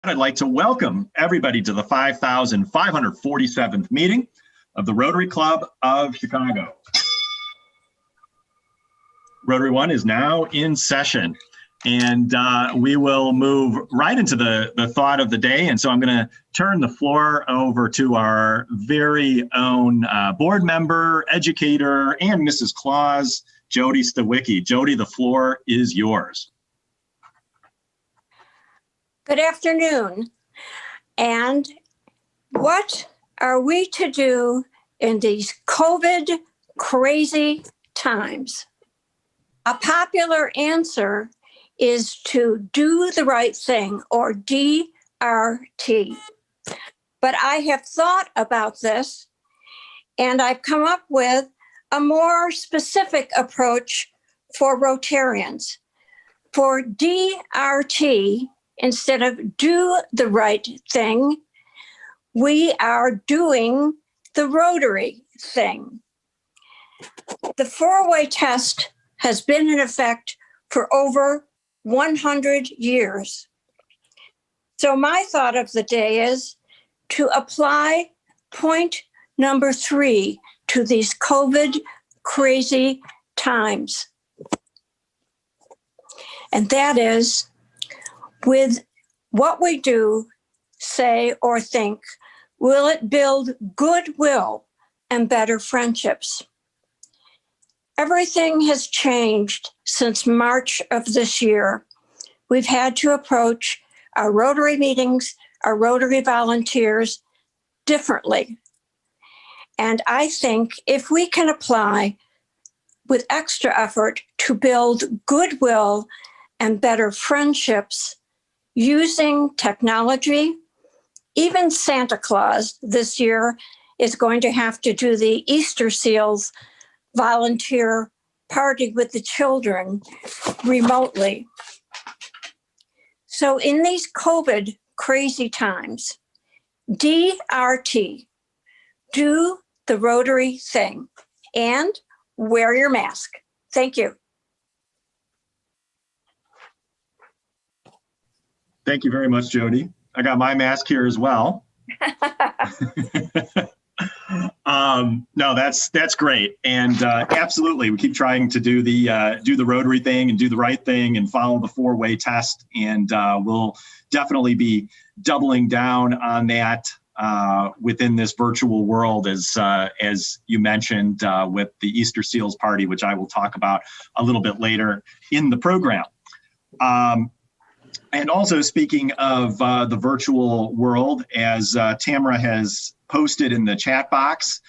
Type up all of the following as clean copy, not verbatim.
I'd like to welcome everybody to the 5,547th meeting of the Rotary Club of Chicago. Rotary One is now in session, and we will move right into the thought of the day. And so I'm going to turn the floor over to our very own board member, educator, and Mrs. Claus, Jody Stawicki. Jody, the floor is yours. Good afternoon. And what are we to do in these COVID crazy times? A popular answer is to do the right thing, or DRT. But I have thought about this and I've come up with a more specific approach for Rotarians. For DRT, instead of do the right thing, we are doing the Rotary thing. The four-way test has been in effect for over 100 years. So my thought of the day is to apply point number 3 to these COVID crazy times. And that is, with what we do, say, or think, will it build goodwill and better friendships? Everything has changed since March of this year. We've had to approach our Rotary meetings, our Rotary volunteers differently. And I think if we can apply with extra effort to build goodwill and better friendships, using technology, even Santa Claus this year is going to have to do the Easter Seals volunteer party with the children remotely. So in these COVID crazy times, DRT, do the Rotary thing, and wear your mask. Thank you. Thank you very much, Jody. I got my mask here as well. No, that's great, and absolutely, we keep trying to do the Rotary thing and do the right thing and follow the four-way test, and we'll definitely be doubling down on that within this virtual world, as you mentioned with the Easter Seals party, which I will talk about a little bit later in the program. And also, speaking of the virtual world, as Tamara has posted in the chat box,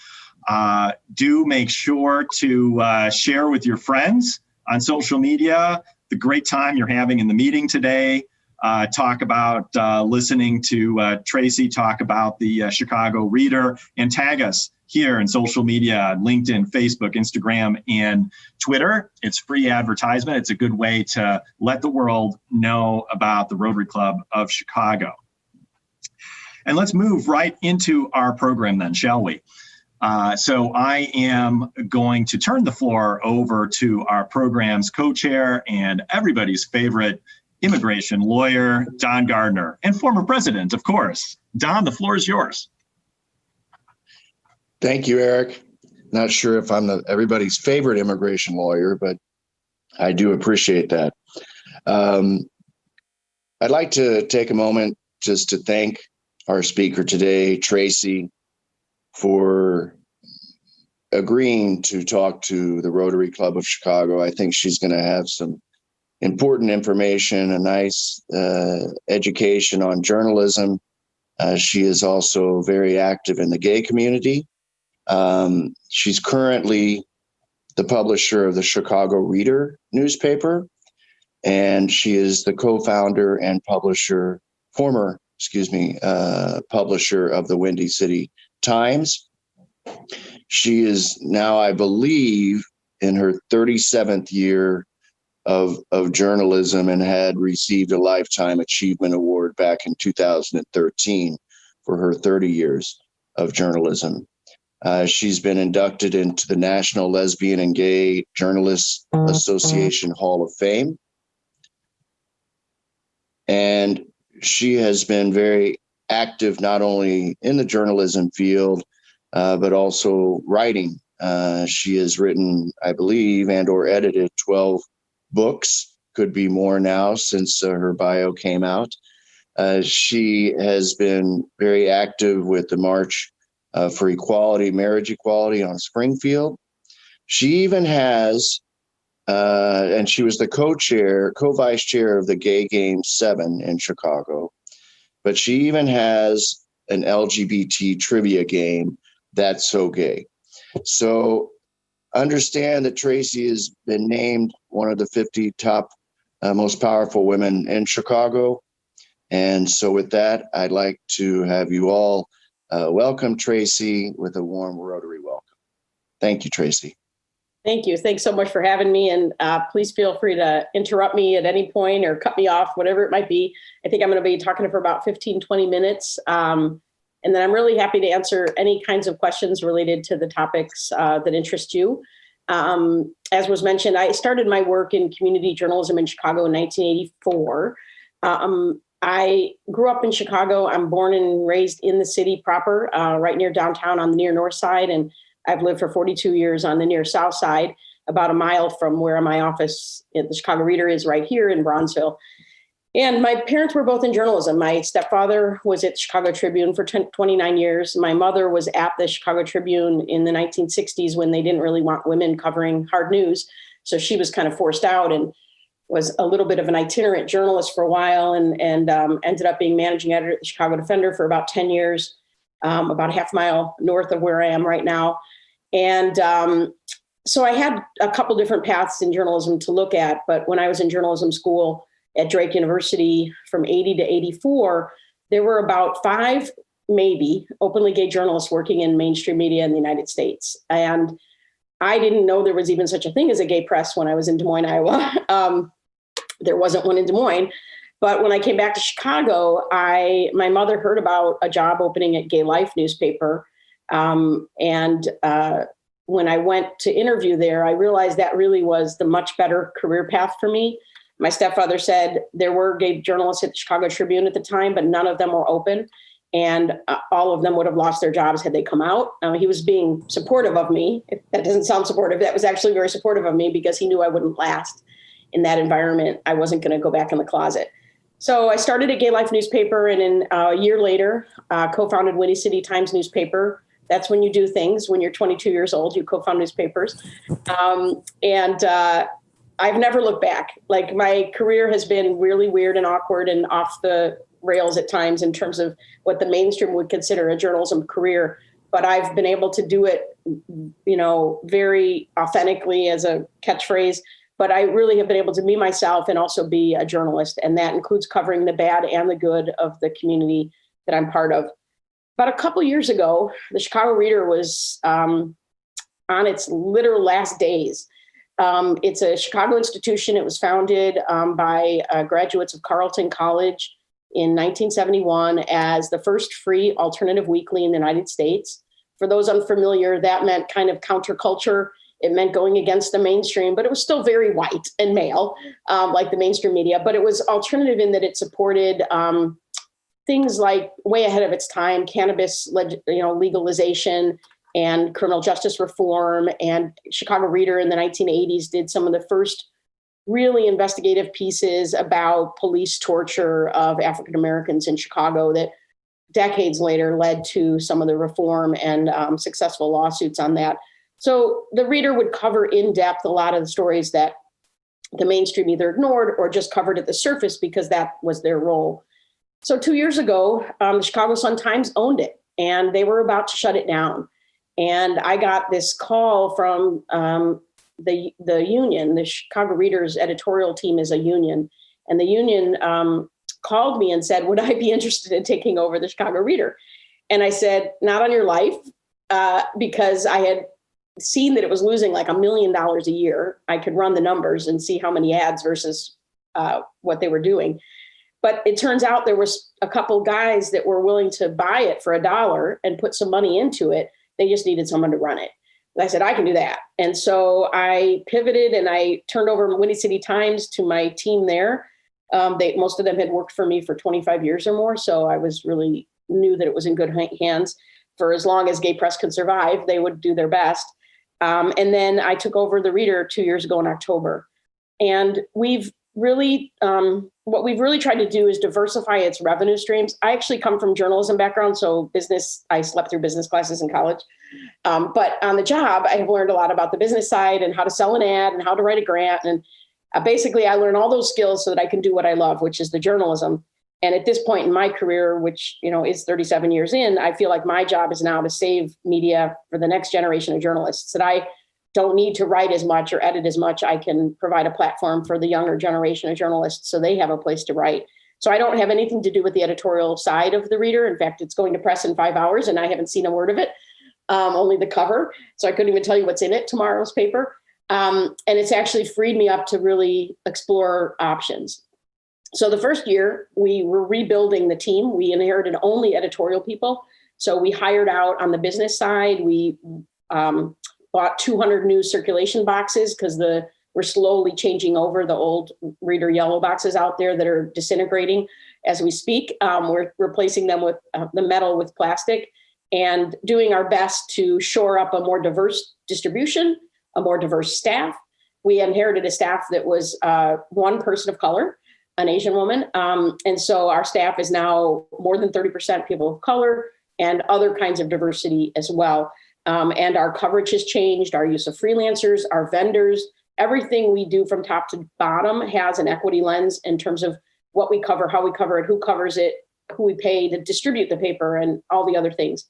do make sure to share with your friends on social media the great time you're having in the meeting today. Talk about listening to Tracy talk about the Chicago Reader, and tag us here in social media, LinkedIn, Facebook, Instagram, and Twitter. It's free advertisement. It's a good way to let the world know about the Rotary Club of Chicago. And let's move right into our program then, shall we? So I am going to turn the floor over to our program's co-chair and everybody's favorite immigration lawyer, Don Gardner, and former president, of course. Don, the floor is yours. Thank you, Eric. Not sure if I'm everybody's favorite immigration lawyer, but I do appreciate that. I'd like to take a moment just to thank our speaker today, Tracy, for agreeing to talk to the Rotary Club of Chicago. I think she's going to have some important information, a nice education on journalism. She is also very active in the gay community. She's currently the publisher of the Chicago Reader newspaper, and she is the co-founder and publisher of the Windy City Times. She is now, I believe, in her 37th year of journalism, and had received a Lifetime Achievement Award back in 2013 for her 30 years of journalism. She's been inducted into the National Lesbian and Gay Journalists Association Hall of Fame. And she has been very active, not only in the journalism field, but also writing. She has written, I believe, and or edited 12 books, could be more now since her bio came out. She has been very active with the March for Equality, Marriage Equality on Springfield. She even has, and she was the co-vice chair of the Gay Game 7 in Chicago, but she even has an LGBT trivia game, That's So Gay. So understand that Tracy has been named one of the 50 top most powerful women in Chicago. And so with that, I'd like to have you all welcome Tracy with a warm Rotary welcome. Thank you, Tracy. Thank you. Thanks so much for having me. And please feel free to interrupt me at any point or cut me off, whatever it might be. I think I'm going to be talking for about 15, 20 minutes. And then I'm really happy to answer any kinds of questions related to the topics that interest you. As was mentioned, I started my work in community journalism in Chicago in 1984. I grew up in Chicago. I'm born and raised in the city proper, right near downtown on the near north side. And I've lived for 42 years on the near south side, about a mile from where my office at the Chicago Reader is, right here in Bronzeville. And my parents were both in journalism. My stepfather was at the Chicago Tribune for 29 years. My mother was at the Chicago Tribune in the 1960s when they didn't really want women covering hard news. So she was kind of forced out and was a little bit of an itinerant journalist for a while, and ended up being managing editor at the Chicago Defender for about 10 years, about a half mile north of where I am right now. And so I had a couple different paths in journalism to look at. But when I was in journalism school at Drake University from 80 to 84, there were about 5, maybe, openly gay journalists working in mainstream media in the United States. And I didn't know there was even such a thing as a gay press when I was in Des Moines, Iowa. There wasn't one in Des Moines. But when I came back to Chicago, my mother heard about a job opening at Gay Life newspaper. When I went to interview there, I realized that really was the much better career path for me. My stepfather said there were gay journalists at the Chicago Tribune at the time, but none of them were open. And all of them would have lost their jobs had they come out. He was being supportive of me. If that doesn't sound supportive, that was actually very supportive of me because he knew I wouldn't last in that environment. I wasn't going to go back in the closet. So I started a Gay Life newspaper, and a year later, co-founded Windy City Times newspaper. That's when you do things. When you're 22 years old, you co-found newspapers. I've never looked back. Like, my career has been really weird and awkward and off the rails at times in terms of what the mainstream would consider a journalism career. But I've been able to do it, very authentically, as a catchphrase. But I really have been able to be myself and also be a journalist. And that includes covering the bad and the good of the community that I'm part of. About a couple years ago, the Chicago Reader was on its literal last days. It's a Chicago institution. It was founded by graduates of Carleton College in 1971 as the first free alternative weekly in the United States. For those unfamiliar, that meant kind of counterculture. It meant going against the mainstream, but it was still very white and male, like the mainstream media. But it was alternative in that it supported things like, way ahead of its time, cannabis legalization and criminal justice reform. And Chicago Reader in the 1980s did some of the first really investigative pieces about police torture of African Americans in Chicago that decades later led to some of the reform and successful lawsuits on that. So the Reader would cover in depth a lot of the stories that the mainstream either ignored or just covered at the surface because that was their role. So 2 years ago, the Chicago Sun-Times owned it, and they were about to shut it down. And I got this call from the union. The Chicago Reader's editorial team is a union, and the union called me and said, would I be interested in taking over the Chicago Reader? And I said, not on your life, because I had seen that it was losing like $1 million a year. I could run the numbers and see how many ads versus what they were doing. But it turns out there was a couple guys that were willing to buy it for $1 and put some money into it. They just needed someone to run it. And I said, I can do that. And so I pivoted and I turned over Windy City Times to my team there. Most of them had worked for me for 25 years or more. So I was really knew that it was in good hands. For as long as Gay Press could survive, they would do their best. And then I took over the Reader 2 years ago in October. And we've really, what we've really tried to do is diversify its revenue streams. I actually come from journalism background, so business, I slept through business classes in college. But on the job, I have learned a lot about the business side and how to sell an ad and how to write a grant. And basically, I learned all those skills so that I can do what I love, which is the journalism. And at this point in my career, which is 37 years in, I feel like my job is now to save media for the next generation of journalists. That I don't need to write as much or edit as much. I can provide a platform for the younger generation of journalists so they have a place to write. So I don't have anything to do with the editorial side of the Reader. In fact, it's going to press in 5 hours, and I haven't seen a word of it, only the cover. So I couldn't even tell you what's in it, tomorrow's paper. And it's actually freed me up to really explore options. So the first year, we were rebuilding the team. We inherited only editorial people. So we hired out on the business side. We bought 200 new circulation boxes because we're slowly changing over the old Reader yellow boxes out there that are disintegrating as we speak. We're replacing them with the metal with plastic and doing our best to shore up a more diverse distribution, a more diverse staff. We inherited a staff that was one person of color, an Asian woman. And so our staff is now more than 30% people of color and other kinds of diversity as well. And our coverage has changed, our use of freelancers, our vendors, everything we do from top to bottom has an equity lens in terms of what we cover, how we cover it, who covers it, who we pay to distribute the paper, and all the other things.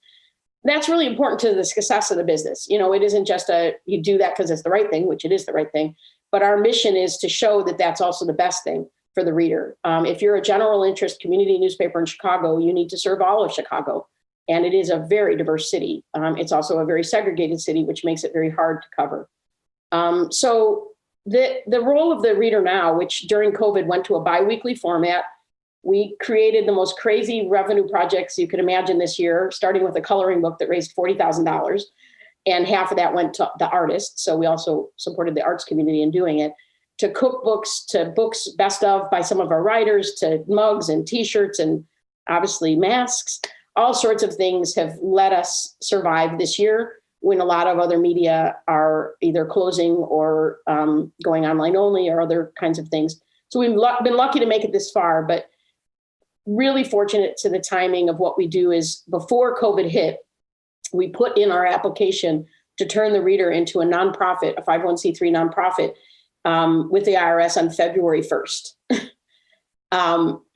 That's really important to the success of the business. It isn't just you do that because it's the right thing, which it is the right thing, but our mission is to show that that's also the best thing for the Reader. If you're a general interest community newspaper in Chicago, you need to serve all of Chicago. And it is a very diverse city. It's also a very segregated city, which makes it very hard to cover. So the role of the Reader now, which during COVID went to a biweekly format, we created the most crazy revenue projects you could imagine this year, starting with a coloring book that raised $40,000. And half of that went to the artists. So we also supported the arts community in doing it, to cookbooks, to books best of by some of our writers, to mugs and T-shirts and obviously masks. All sorts of things have let us survive this year when a lot of other media are either closing or going online only or other kinds of things. So we've been lucky to make it this far, but really fortunate to the timing of what we do is before COVID hit, we put in our application to turn the Reader into a nonprofit, a 501c3 nonprofit with the IRS on February 1st.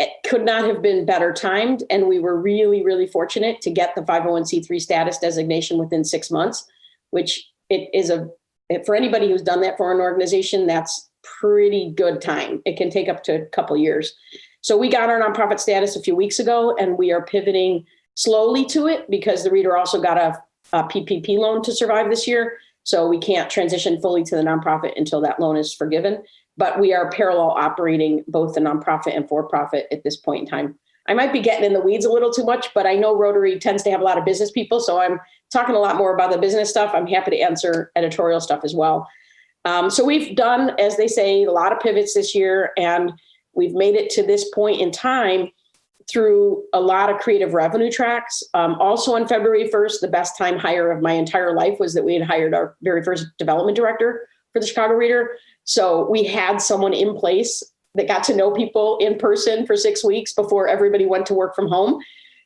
It could not have been better timed. And we were really, really fortunate to get the 501c3 status designation within 6 months, which it is for anybody who's done that for an organization, that's pretty good time. It can take up to a couple years. So we got our nonprofit status a few weeks ago, and we are pivoting slowly to it because the Reader also got a PPP loan to survive this year. So we can't transition fully to the nonprofit until that loan is forgiven. But we are parallel operating both the nonprofit and for-profit at this point in time. I might be getting in the weeds a little too much, but I know Rotary tends to have a lot of business people. So I'm talking a lot more about the business stuff. I'm happy to answer editorial stuff as well. So we've done, as they say, a lot of pivots this year, and we've made it to this point in time through a lot of creative revenue tracks. Also on February 1st, the best time hire of my entire life was that we had hired our very first development director for the Chicago Reader. So we had someone in place that got to know people in person for 6 weeks before everybody went to work from home.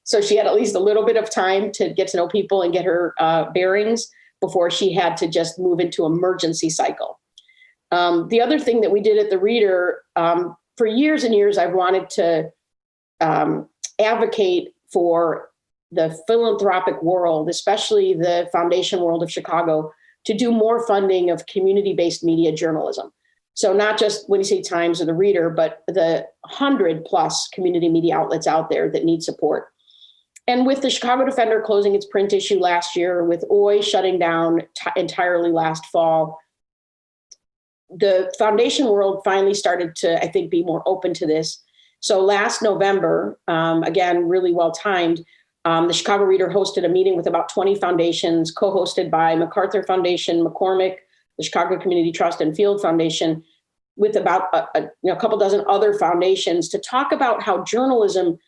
So she had at least a little bit of time to get to know people and get her bearings before she had to just move into emergency cycle. The other thing that we did at the Reader, for years and years, I've wanted to advocate for the philanthropic world, especially the foundation world of Chicago, to do more funding of community-based media journalism. So not just Windy City Times or the Reader, but the 100+ community media outlets out there that need support. And with the Chicago Defender closing its print issue last year, with OI shutting down entirely last fall, the foundation world finally started to, I think, be more open to this. So last November, again, really well timed, the Chicago Reader hosted a meeting with about 20 foundations, co-hosted by MacArthur Foundation, McCormick, the Chicago Community Trust, and Field Foundation, with about a couple dozen other foundations to talk about how journalism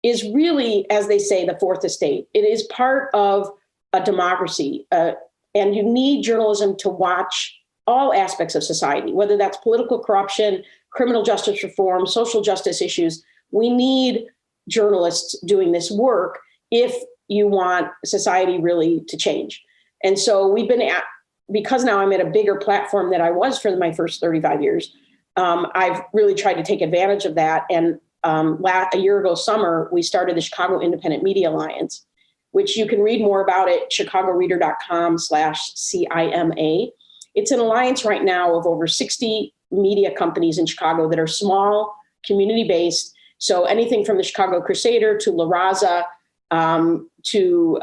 is really, as they say, the fourth estate. It is part of a democracy, and you need journalism to watch all aspects of society, whether that's political corruption, criminal justice reform, social justice issues. We need journalists doing this work if you want society really to change. And so we've been because now I'm at a bigger platform than I was for my first 35 years, I've really tried to take advantage of that. And a year ago summer, we started the Chicago Independent Media Alliance, which you can read more about at chicagoreader.com/CIMA. It's an alliance right now of over 60 media companies in Chicago that are small, community-based. So anything from the Chicago Crusader to La Raza to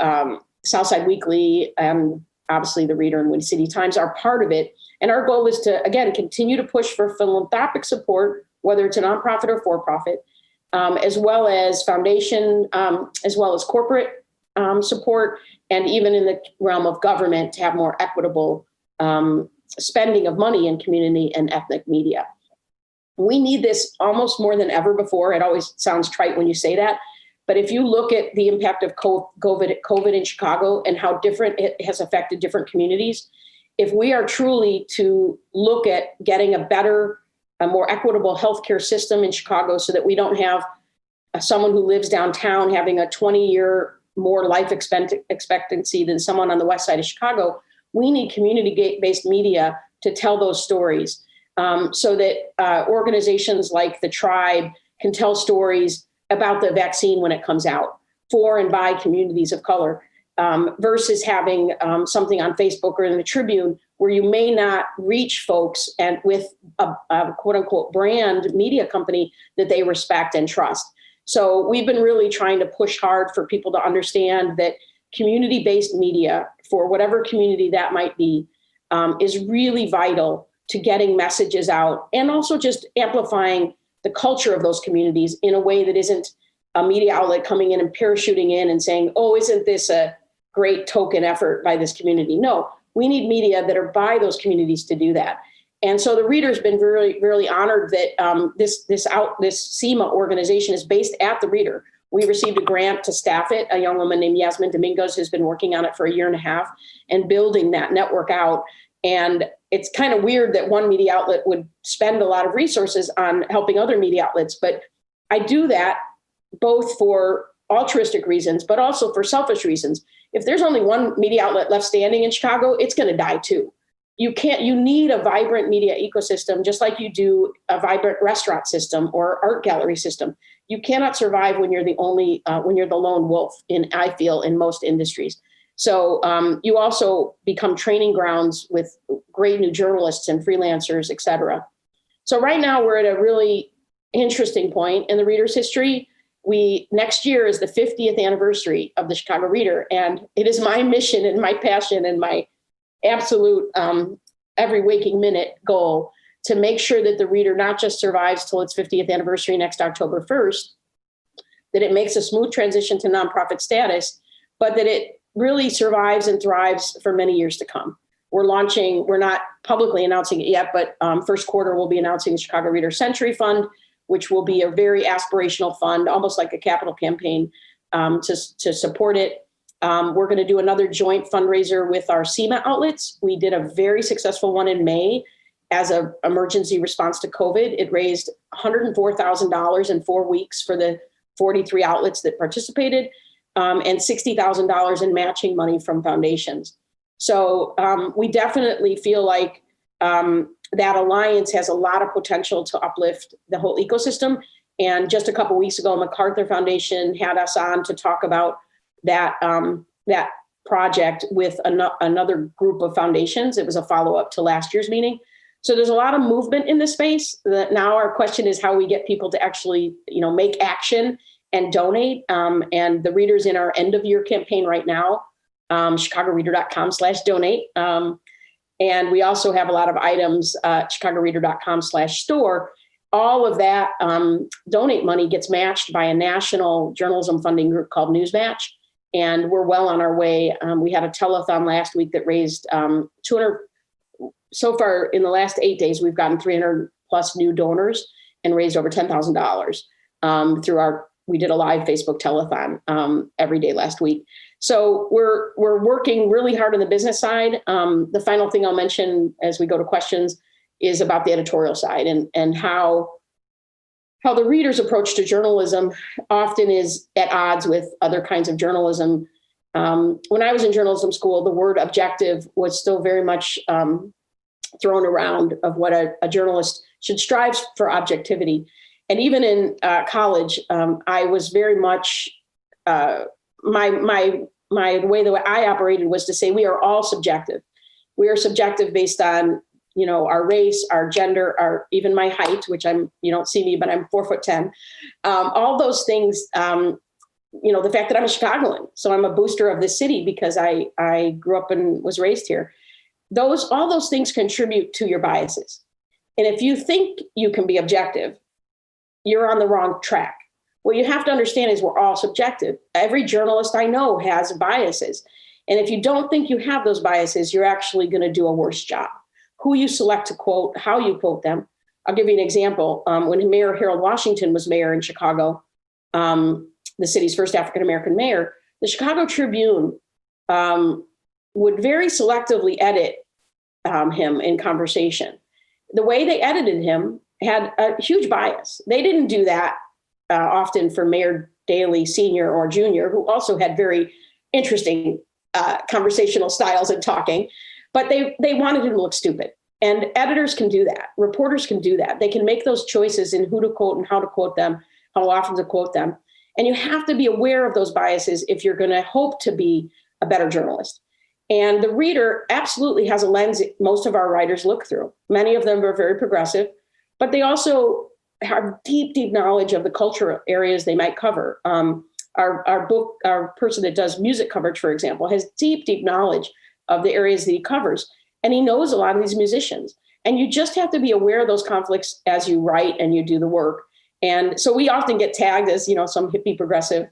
Southside Weekly, and obviously the Reader and Windy City Times are part of it. And our goal is to, again, continue to push for philanthropic support, whether it's a nonprofit or for-profit, as well as foundation, as well as corporate support, and even in the realm of government to have more equitable spending of money in community and ethnic media. We need this almost more than ever before. It always sounds trite when you say that, but if you look at the impact of COVID in Chicago and how different it has affected different communities, if we are truly to look at getting a better, a more equitable healthcare system in Chicago so that we don't have someone who lives downtown having a 20-year more life expectancy than someone on the west side of Chicago, we need community-based media to tell those stories so that organizations like the Tribe can tell stories about the vaccine when it comes out for and by communities of color versus having something on Facebook or in the Tribune where you may not reach folks and with a quote unquote brand media company that they respect and trust. So we've been really trying to push hard for people to understand that community-based media, for whatever community that might be, is really vital to getting messages out and also just amplifying the culture of those communities in a way that isn't a media outlet coming in and parachuting in and saying, oh, isn't this a great token effort by this community? No, we need media that are by those communities to do that. And so the Reader's been really, really honored that this CIMA organization is based at the Reader. We received a grant to staff it. A young woman named Yasmin Domingos has been working on it for a year and a half and building that network out. And it's kind of weird that one media outlet would spend a lot of resources on helping other media outlets. But I do that both for altruistic reasons, but also for selfish reasons. If there's only one media outlet left standing in Chicago, it's going to die too. You need a vibrant media ecosystem, just like you do a vibrant restaurant system or art gallery system. You cannot survive when you're the lone wolf I feel, in most industries. So you also become training grounds with great new journalists and freelancers, et cetera. So right now we're at a really interesting point in the Reader's history. Next year is the 50th anniversary of the Chicago Reader. And it is my mission and my passion and my absolute every waking minute goal to make sure that the Reader not just survives till its 50th anniversary next October 1st, that it makes a smooth transition to nonprofit status, but that it really survives and thrives for many years to come. We're not publicly announcing it yet, but first quarter we'll be announcing the Chicago Reader Century Fund, which will be a very aspirational fund, almost like a capital campaign to support it. We're going to do another joint fundraiser with our CIMA outlets. We did a very successful one in May as an emergency response to COVID. It raised $104,000 in 4 weeks for the 43 outlets that participated, and $60,000 in matching money from foundations. So we definitely feel like that alliance has a lot of potential to uplift the whole ecosystem. And just a couple of weeks ago, MacArthur Foundation had us on to talk about that project with another group of foundations. It was a follow-up to last year's meeting. So there's a lot of movement in this space. Now our question is how we get people to actually, make action and donate. And the Reader's in our end of year campaign right now, chicagoreader.com/donate. And we also have a lot of items, chicagoreader.com/store. All of that donate money gets matched by a national journalism funding group called Newsmatch. And we're well on our way. We had a telethon last week that raised 200. So far in the last 8 days, we've gotten plus new donors and raised over $10,000 we did a live Facebook telethon every day last week. So we're working really hard on the business side. The final thing I'll mention as we go to questions is about the editorial side and how the reader's approach to journalism often is at odds with other kinds of journalism. When I was in journalism school, the word objective was still very much thrown around of what a journalist should strive for objectivity. And even in college, I was very much the way that I operated was to say we are all subjective. We are subjective based on our race, our gender, even my height, which you don't see me, but I'm 4'10". All those things. The fact that I'm a Chicagoan, so I'm a booster of this city because I grew up and was raised here. All those things contribute to your biases. And if you think you can be objective, you're on the wrong track. What you have to understand is we're all subjective. Every journalist I know has biases. And if you don't think you have those biases, you're actually going to do a worse job. Who you select to quote, how you quote them. I'll give you an example. When Mayor Harold Washington was mayor in Chicago, the city's first African-American mayor, the Chicago Tribune would very selectively edit him in conversation. The way they edited him had a huge bias. They didn't do that often for Mayor Daley Sr. or Jr., who also had very interesting conversational styles in talking, but they wanted him to look stupid. And editors can do that. Reporters can do that. They can make those choices in who to quote and how to quote them, how often to quote them. And you have to be aware of those biases if you're going to hope to be a better journalist. And the reader absolutely has a lens most of our writers look through. Many of them are very progressive, but they also have deep, deep knowledge of the cultural areas they might cover. Our person that does music coverage, for example, has deep, deep knowledge of the areas that he covers. And he knows a lot of these musicians. And you just have to be aware of those conflicts as you write and you do the work. And so we often get tagged as, some hippie progressive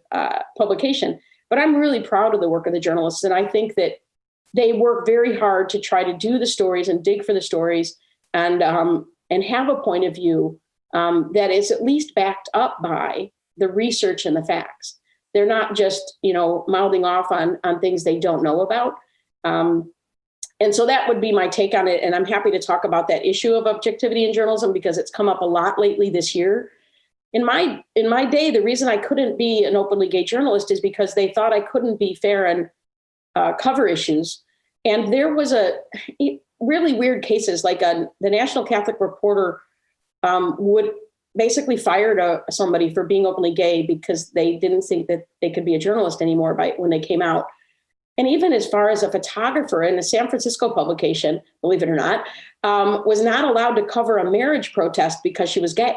publication. But I'm really proud of the work of the journalists. And I think that they work very hard to try to do the stories and dig for the stories and have a point of view that is at least backed up by the research and the facts. They're not just, mouthing off on things they don't know about. And so that would be my take on it. And I'm happy to talk about that issue of objectivity in journalism because it's come up a lot lately this year. In my day, the reason I couldn't be an openly gay journalist is because they thought I couldn't be fair and cover issues. And there was really weird cases, like the National Catholic Reporter would basically fired somebody for being openly gay because they didn't think that they could be a journalist anymore when they came out. And even as far as a photographer in a San Francisco publication, believe it or not, was not allowed to cover a marriage protest because she was gay.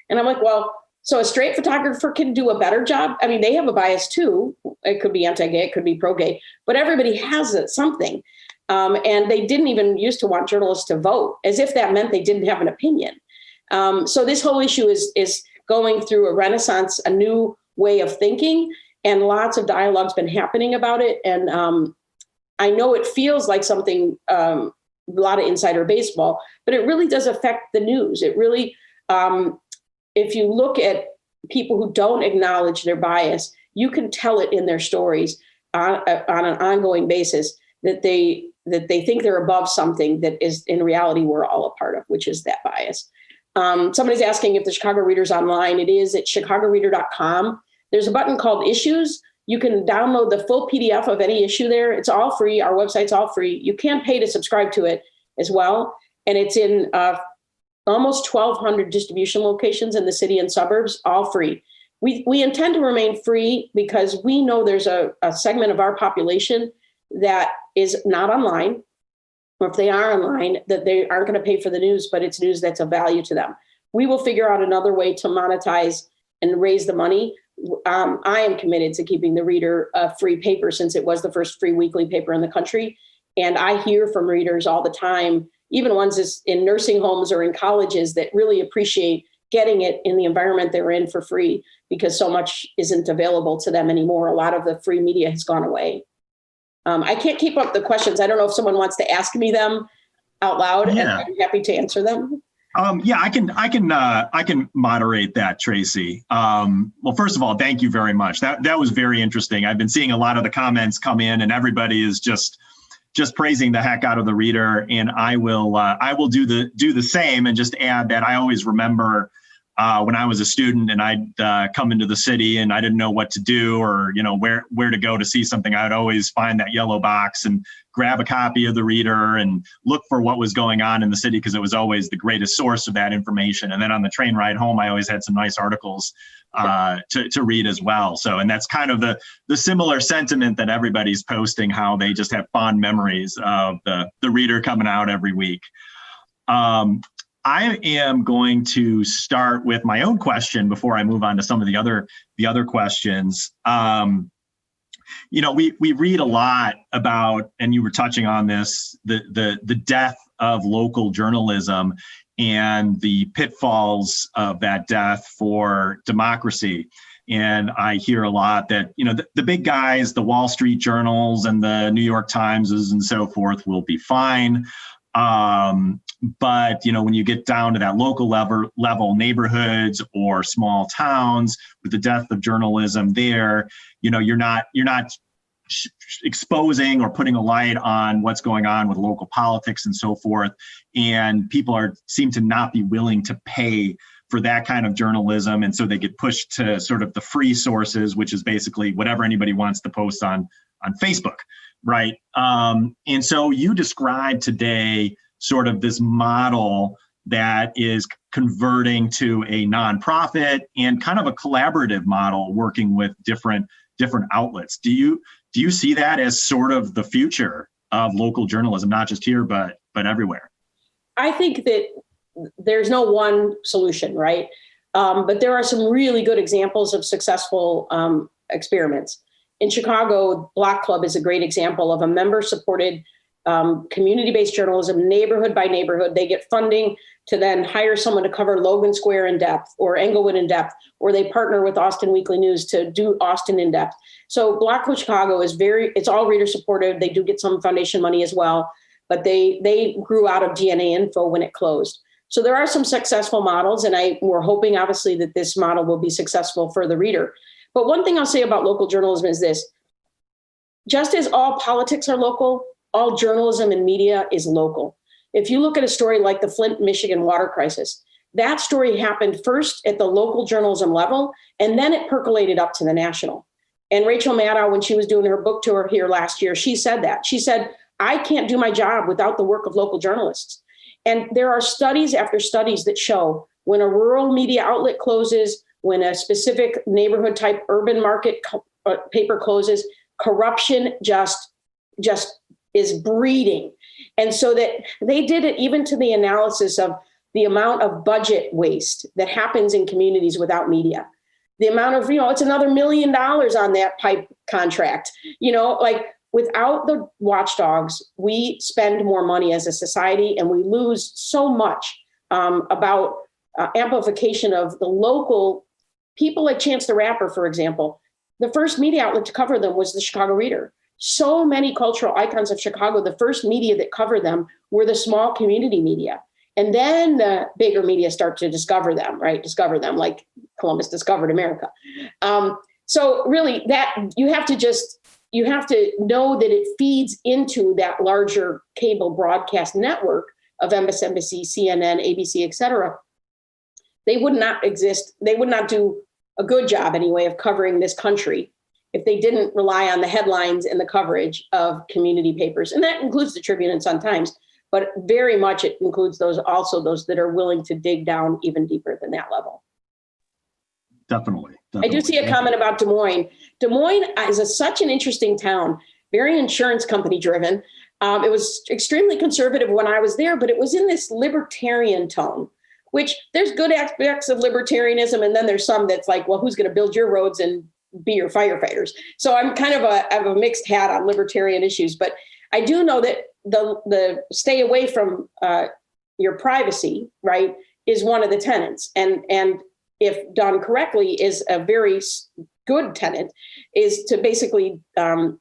And I'm like, well, so a straight photographer can do a better job? I mean, they have a bias too. It could be anti-gay, it could be pro-gay, but everybody has something. And they didn't even used to want journalists to vote, as if that meant they didn't have an opinion. So this whole issue is going through a renaissance, a new way of thinking, and lots of dialogue's been happening about it. And I know it feels like something, a lot of insider baseball, but it really does affect the news. It really, if you look at people who don't acknowledge their bias, you can tell it in their stories on an ongoing basis that they think they're above something that is in reality we're all a part of, which is that bias. Somebody's asking if the Chicago Reader's online. It is at chicagoreader.com. There's a button called Issues. You can download the full PDF of any issue there. It's all free. Our website's all free. You can pay to subscribe to it as well. And it's in almost 1,200 distribution locations in the city and suburbs, all free. We intend to remain free because we know there's a segment of our population that is not online, or if they are online, that they aren't going to pay for the news, but it's news that's of value to them. We will figure out another way to monetize and raise the money. I am committed to keeping the Reader a free paper since it was the first free weekly paper in the country. And I hear from readers all the time, even ones in nursing homes or in colleges, that really appreciate getting it in the environment they're in for free because so much isn't available to them anymore. A lot of the free media has gone away. I can't keep up the questions. I don't know if someone wants to ask me them out loud, and I'm happy to answer them. Yeah, I can moderate that, Tracy. Well, first of all, thank you very much. That was very interesting. I've been seeing a lot of the comments come in, and everybody is just praising the heck out of the reader. And I will do the same, and just add that I always remember when I was a student and I'd come into the city and I didn't know what to do, or where to go to see something. I'd always find that yellow box and grab a copy of the reader and look for what was going on in the city, because it was always the greatest source of that information. And then on the train ride home, I always had some nice articles to read as well. So, and that's kind of the similar sentiment that everybody's posting, how they just have fond memories of the reader coming out every week. I am going to start with my own question before I move on to some of the other questions. We read a lot about, and you were touching on this, the death of local journalism and the pitfalls of that death for democracy. And I hear a lot that, the big guys, the Wall Street journals and the New York Timeses and so forth will be fine. But, when you get down to that local level neighborhoods or small towns, with the death of journalism there, you're not exposing or putting a light on what's going on with local politics and so forth. And people seem to not be willing to pay for that kind of journalism. And so they get pushed to sort of the free sources, which is basically whatever anybody wants to post on Facebook. Right. And so you described today sort of this model that is converting to a nonprofit and kind of a collaborative model, working with different outlets. Do you see that as sort of the future of local journalism, not just here, but everywhere? I think that there's no one solution, right? But there are some really good examples of successful experiments. In Chicago, Block Club is a great example of a member-supported community-based journalism, neighborhood by neighborhood. They get funding to then hire someone to cover Logan Square in depth, or Englewood in depth, or they partner with Austin Weekly News to do Austin in depth. So Block Club Chicago it's all reader supported. They do get some foundation money as well, but they grew out of DNA Info when it closed. So there are some successful models, and we're hoping obviously that this model will be successful for the reader. But one thing I'll say about local journalism is this: just as all politics are local, all journalism and media is local. If you look at a story like the Flint, Michigan water crisis, that story happened first at the local journalism level, and then it percolated up to the national. And Rachel Maddow, when she was doing her book tour here last year, she said that. She said, I can't do my job without the work of local journalists. And there are studies after studies that show when a rural media outlet closes, when a specific neighborhood type urban market paper closes, corruption just is breeding. And so that they did it even to the analysis of the amount of budget waste that happens in communities without media. The amount of, it's another $1 million on that pipe contract, without the watchdogs, we spend more money as a society, and we lose so much about amplification of the local people, like Chance the Rapper, for example. The first media outlet to cover them was the Chicago Reader. So many cultural icons of Chicago, the first media that covered them were the small community media. And then the bigger media start to discover them, like Columbus discovered America. So really that you have to know that it feeds into that larger cable broadcast network of MSNBC, CNN, ABC, et cetera. They would not exist. They would not do a good job anyway of covering this country if they didn't rely on the headlines and the coverage of community papers. And that includes the Tribune and Sun-Times, but very much it includes those that are willing to dig down even deeper than that level. Definitely. I do see a comment about Des Moines. Des Moines is such an interesting town, very insurance company driven. It was extremely conservative when I was there, but it was in this libertarian tone, which there's good aspects of libertarianism. And then there's some that's like, well, who's going to build your roads and be your firefighters? So I'm kind of a mixed hat on libertarian issues, but I do know that the stay away from your privacy, right, is one of the tenets. And if done correctly, is a very good tenet, is to basically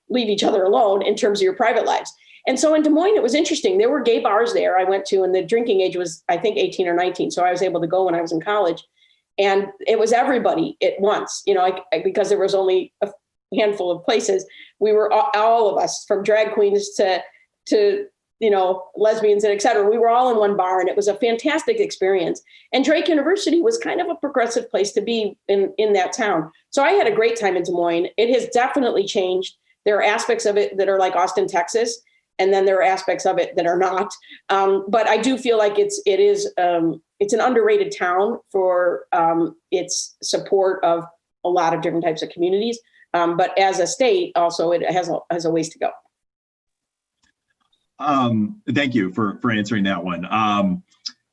leave each other alone in terms of your private lives. And so in Des Moines, it was interesting. There were gay bars there I went to, and the drinking age was, I think, 18 or 19. So I was able to go when I was in college. And it was everybody at once, because there was only a handful of places. We were all of us, from drag queens to lesbians and et cetera. We were all in one bar, and it was a fantastic experience. And Drake University was kind of a progressive place to be in that town. So I had a great time in Des Moines. It has definitely changed. There are aspects of it that are like Austin, Texas, and then there are aspects of it that are not. But I do feel like it's an underrated town for its support of a lot of different types of communities. But as a state, also, it has a ways to go. Thank you for answering that one.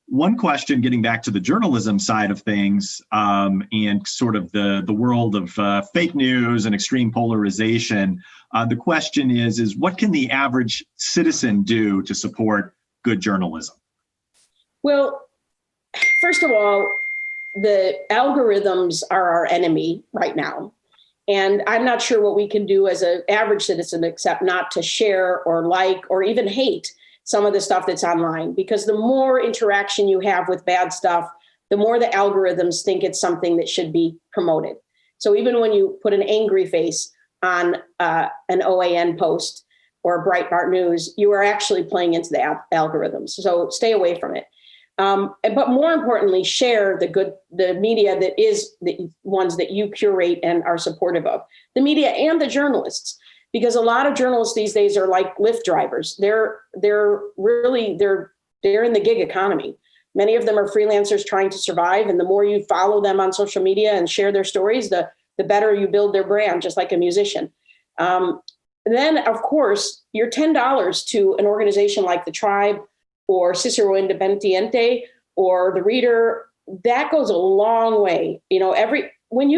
One question, getting back to the journalism side of things, and sort of the world of fake news and extreme polarization. The question is what can the average citizen do to support good journalism? Well, first of all, the algorithms are our enemy right now. And I'm not sure what we can do as an average citizen except not to share or like or even hate some of the stuff that's online, because the more interaction you have with bad stuff, the more the algorithms think it's something that should be promoted. So even when you put an angry face on an OAN post or Breitbart News, you are actually playing into the algorithms. So stay away from it. But more importantly, share the media that is the ones that you curate and are supportive of, the media and the journalists, because a lot of journalists these days are like Lyft drivers. They're in the gig economy. Many of them are freelancers trying to survive. And the more you follow them on social media and share their stories, the better you build their brand, just like a musician. Then, of course, your $10 to an organization like the Tribe or Cicero Independiente or the Reader, that goes a long way. When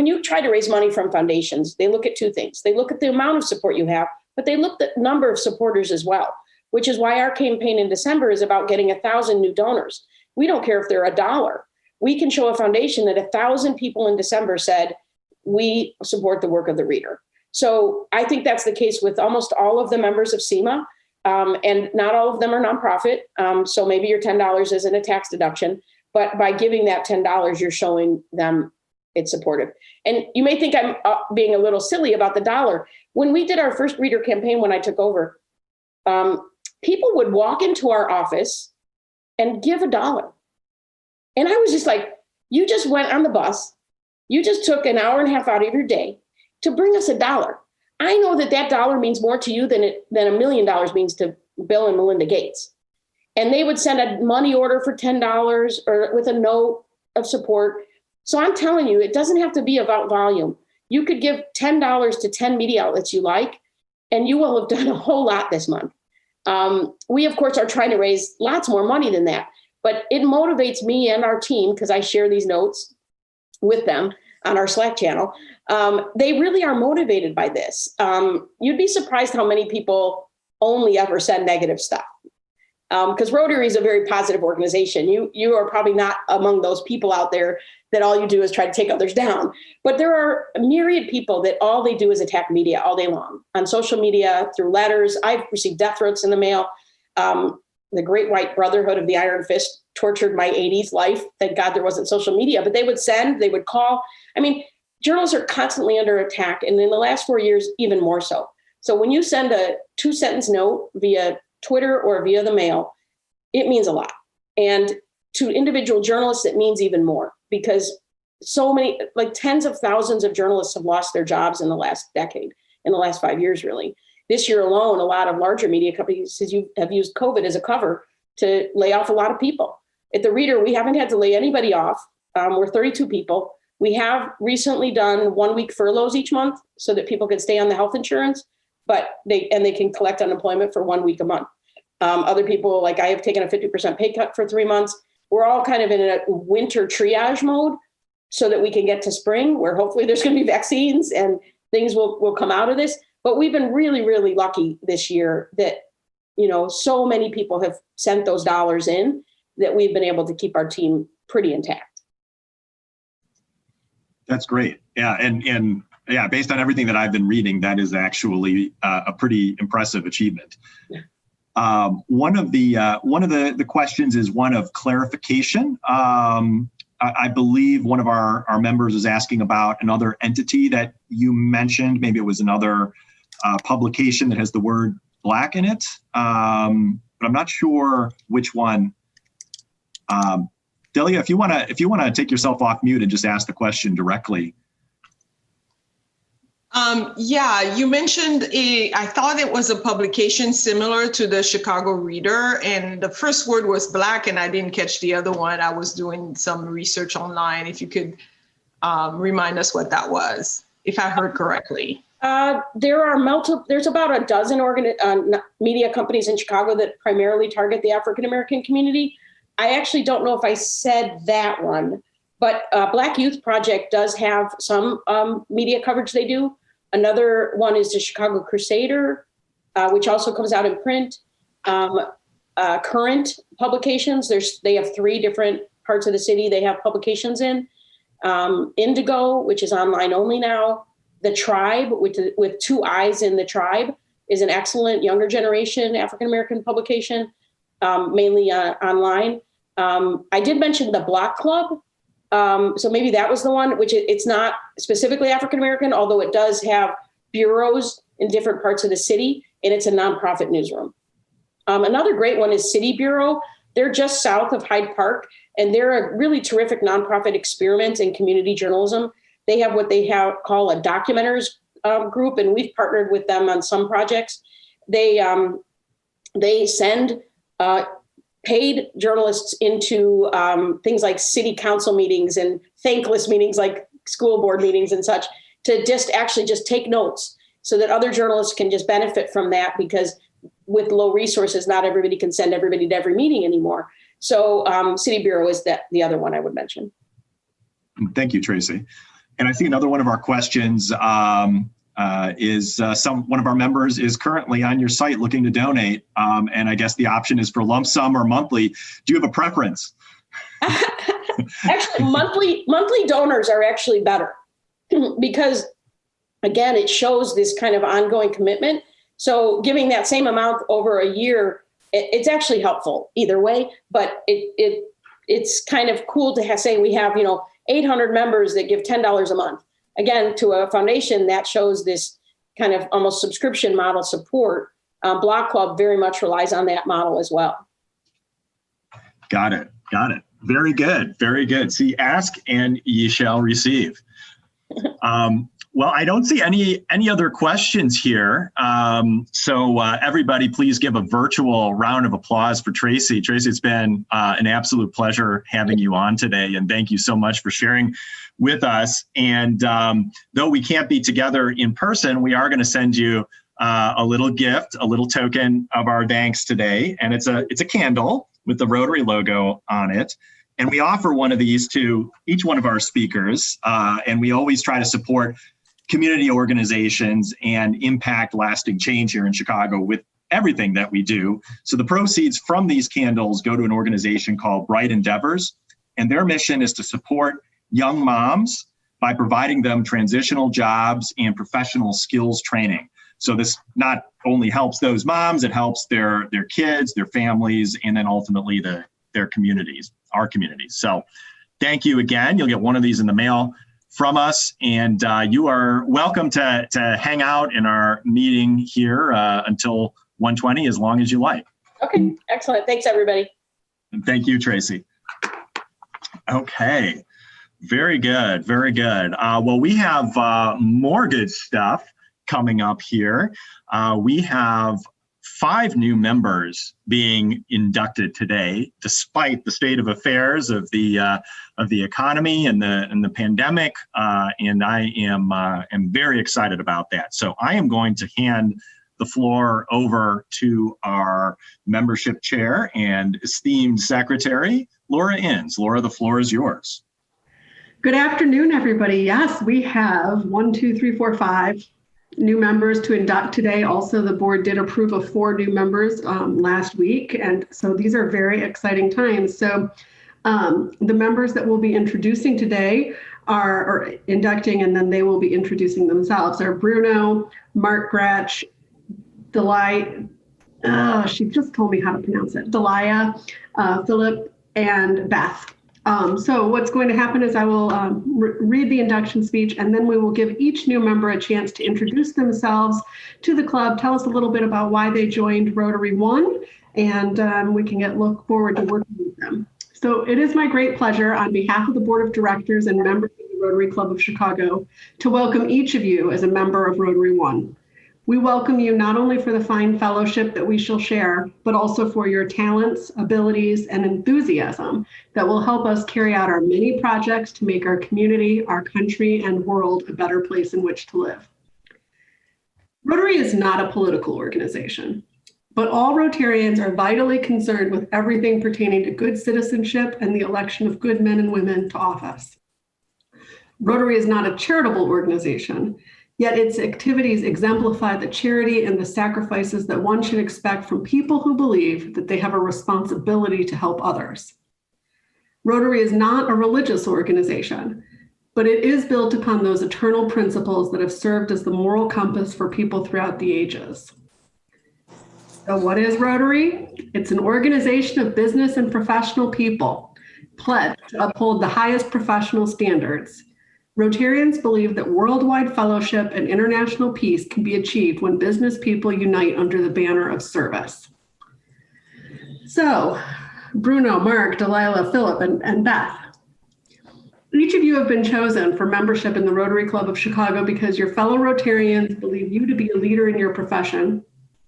you try to raise money from foundations, they look at two things. They look at the amount of support you have, but they look at the number of supporters as well, which is why our campaign in December is about getting 1,000 new donors. We don't care if they're $1. We can show a foundation that 1,000 people in December said, we support the work of the Reader. So I think that's the case with almost all of the members of SEMA. And not all of them are nonprofit. So maybe your $10 isn't a tax deduction, but by giving that $10, you're showing them it's supportive. And you may think I'm being a little silly about the dollar. When we did our first Reader campaign, when I took over, people would walk into our office and give $1. And I was just like, you just went on the bus. You just took an hour and a half out of your day to bring us $1. I know that dollar means more to you than $1 million means to Bill and Melinda Gates. And they would send a money order for $10 or with a note of support. So I'm telling you, it doesn't have to be about volume. You could give $10 to 10 media outlets you like, and you will have done a whole lot this month. We, of course, are trying to raise lots more money than that, but it motivates me and our team, because I share these notes with them on our Slack channel. They really are motivated by this. You'd be surprised how many people only ever send negative stuff. Because Rotary is a very positive organization. You are probably not among those people out there that all you do is try to take others down. But there are a myriad people that all they do is attack media all day long on social media, through letters. I've received death threats in the mail. The Great White Brotherhood of the Iron Fist tortured my 80s life. Thank God there wasn't social media, but they would call. I mean, journalists are constantly under attack. And in the last 4 years, even more so. So when you send a 2-sentence note via Twitter or via the mail, it means a lot. And to individual journalists, it means even more, because so many, like tens of thousands of journalists have lost their jobs in the last decade, in the last 5 years, really. This year alone, a lot of larger media companies have used COVID as a cover to lay off a lot of people. At the Reader, we haven't had to lay anybody off. We're 32 people. We have recently done 1-week furloughs each month so that people can stay on the health insurance, but they can collect unemployment for 1 week a month. Other people, like I have taken a 50% pay cut for 3 months. We're all kind of in a winter triage mode so that we can get to spring, where hopefully there's going to be vaccines and things will come out of this. But we've been really, really lucky this year that, so many people have sent those dollars in that we've been able to keep our team pretty intact. That's great. Yeah. And yeah, based on everything that I've been reading, that is actually a pretty impressive achievement. One of the questions is one of clarification. I believe one of our members is asking about another entity that you mentioned. Maybe it was another publication that has the word Black in it, but I'm not sure which one. Delia, if you want to take yourself off mute and just ask the question directly. Yeah, you mentioned I thought it was a publication similar to the Chicago Reader, and the first word was Black, and I didn't catch the other one. I was doing some research online. If you could remind us what that was, if I heard correctly. There's about a dozen media companies in Chicago that primarily target the African-American community. I actually don't know if I said that one, but Black Youth Project does have some media coverage they do. Another one is the Chicago Crusader, which also comes out in print. Current publications, they have 3 different parts of the city they have publications in. Indigo, which is online only now. The Tribe, with 2 I's in The Tribe, is an excellent younger generation African-American publication, mainly online. I did mention the Block Club. So maybe that was the one, which it's not specifically African-American, although it does have bureaus in different parts of the city, and it's a nonprofit newsroom. Another great one is City Bureau. They're just south of Hyde Park, and they're a really terrific nonprofit experiment in community journalism. They have what they call a documenters group, and we've partnered with them on some projects. They send paid journalists into things like city council meetings and thankless meetings like school board meetings and such, to just take notes so that other journalists can just benefit from that, because with low resources, not everybody can send everybody to every meeting anymore. So City Bureau is the other one I would mention. Thank you, Tracy. And I see another one of our questions is one of our members is currently on your site looking to donate. And I guess the option is for lump sum or monthly. Do you have a preference? Actually, monthly donors are actually better because, again, it shows this kind of ongoing commitment. So giving that same amount over a year, it's actually helpful either way. But it's kind of cool to say we have 800 members that give $10 a month. Again, to a foundation that shows this kind of almost subscription model support. Block Club very much relies on that model as well. Got it. Very good. See, ask and ye shall receive. Well, I don't see any other questions here. So everybody, please give a virtual round of applause for Tracy. Tracy, it's been an absolute pleasure having you on today, and thank you so much for sharing with us. And though we can't be together in person, we are going to send you a little gift, a little token of our thanks today. And it's a candle with the Rotary logo on it. And we offer one of these to each one of our speakers. And we always try to support community organizations and impact lasting change here in Chicago with everything that we do. So the proceeds from these candles go to an organization called Bright Endeavors. And their mission is to support young moms by providing them transitional jobs and professional skills training. So this not only helps those moms, it helps their kids, their families, and then ultimately their communities, our communities. So thank you again. You'll get one of these in the mail from us, and you are welcome to hang out in our meeting here until 1:20, as long as you like. Okay, excellent. Thanks, everybody. And thank you, Tracy. Okay, very good. Well, we have more good stuff coming up here. We have 5 new members being inducted today, despite the state of affairs of the economy and the pandemic, and I am very excited about that. So I am going to hand the floor over to our membership chair and esteemed secretary, Laura Inns. Laura, the floor is yours. Good afternoon, everybody. Yes, we have 5 new members to induct today. Also, the board did approve of 4 new members last week. And so these are very exciting times. So the members that we'll be introducing today or inducting, and then they will be introducing themselves, are Bruno, Mark Gratch, she just told me how to pronounce it, Delia, Philip, and Beth. So what's going to happen is I will read the induction speech, and then we will give each new member a chance to introduce themselves to the club, tell us a little bit about why they joined Rotary One, and we can look forward to working with them. So it is my great pleasure on behalf of the Board of Directors and members of the Rotary Club of Chicago to welcome each of you as a member of Rotary One. We welcome you not only for the fine fellowship that we shall share, but also for your talents, abilities, and enthusiasm that will help us carry out our many projects to make our community, our country, and world a better place in which to live. Rotary is not a political organization, but all Rotarians are vitally concerned with everything pertaining to good citizenship and the election of good men and women to office. Rotary is not a charitable organization, yet its activities exemplify the charity and the sacrifices that one should expect from people who believe that they have a responsibility to help others. Rotary is not a religious organization, but it is built upon those eternal principles that have served as the moral compass for people throughout the ages. So what is Rotary? It's an organization of business and professional people pledged to uphold the highest professional standards. Rotarians believe that worldwide fellowship and international peace can be achieved when business people unite under the banner of service. So, Bruno, Mark, Delilah, Philip, and Beth, each of you have been chosen for membership in the Rotary Club of Chicago because your fellow Rotarians believe you to be a leader in your profession,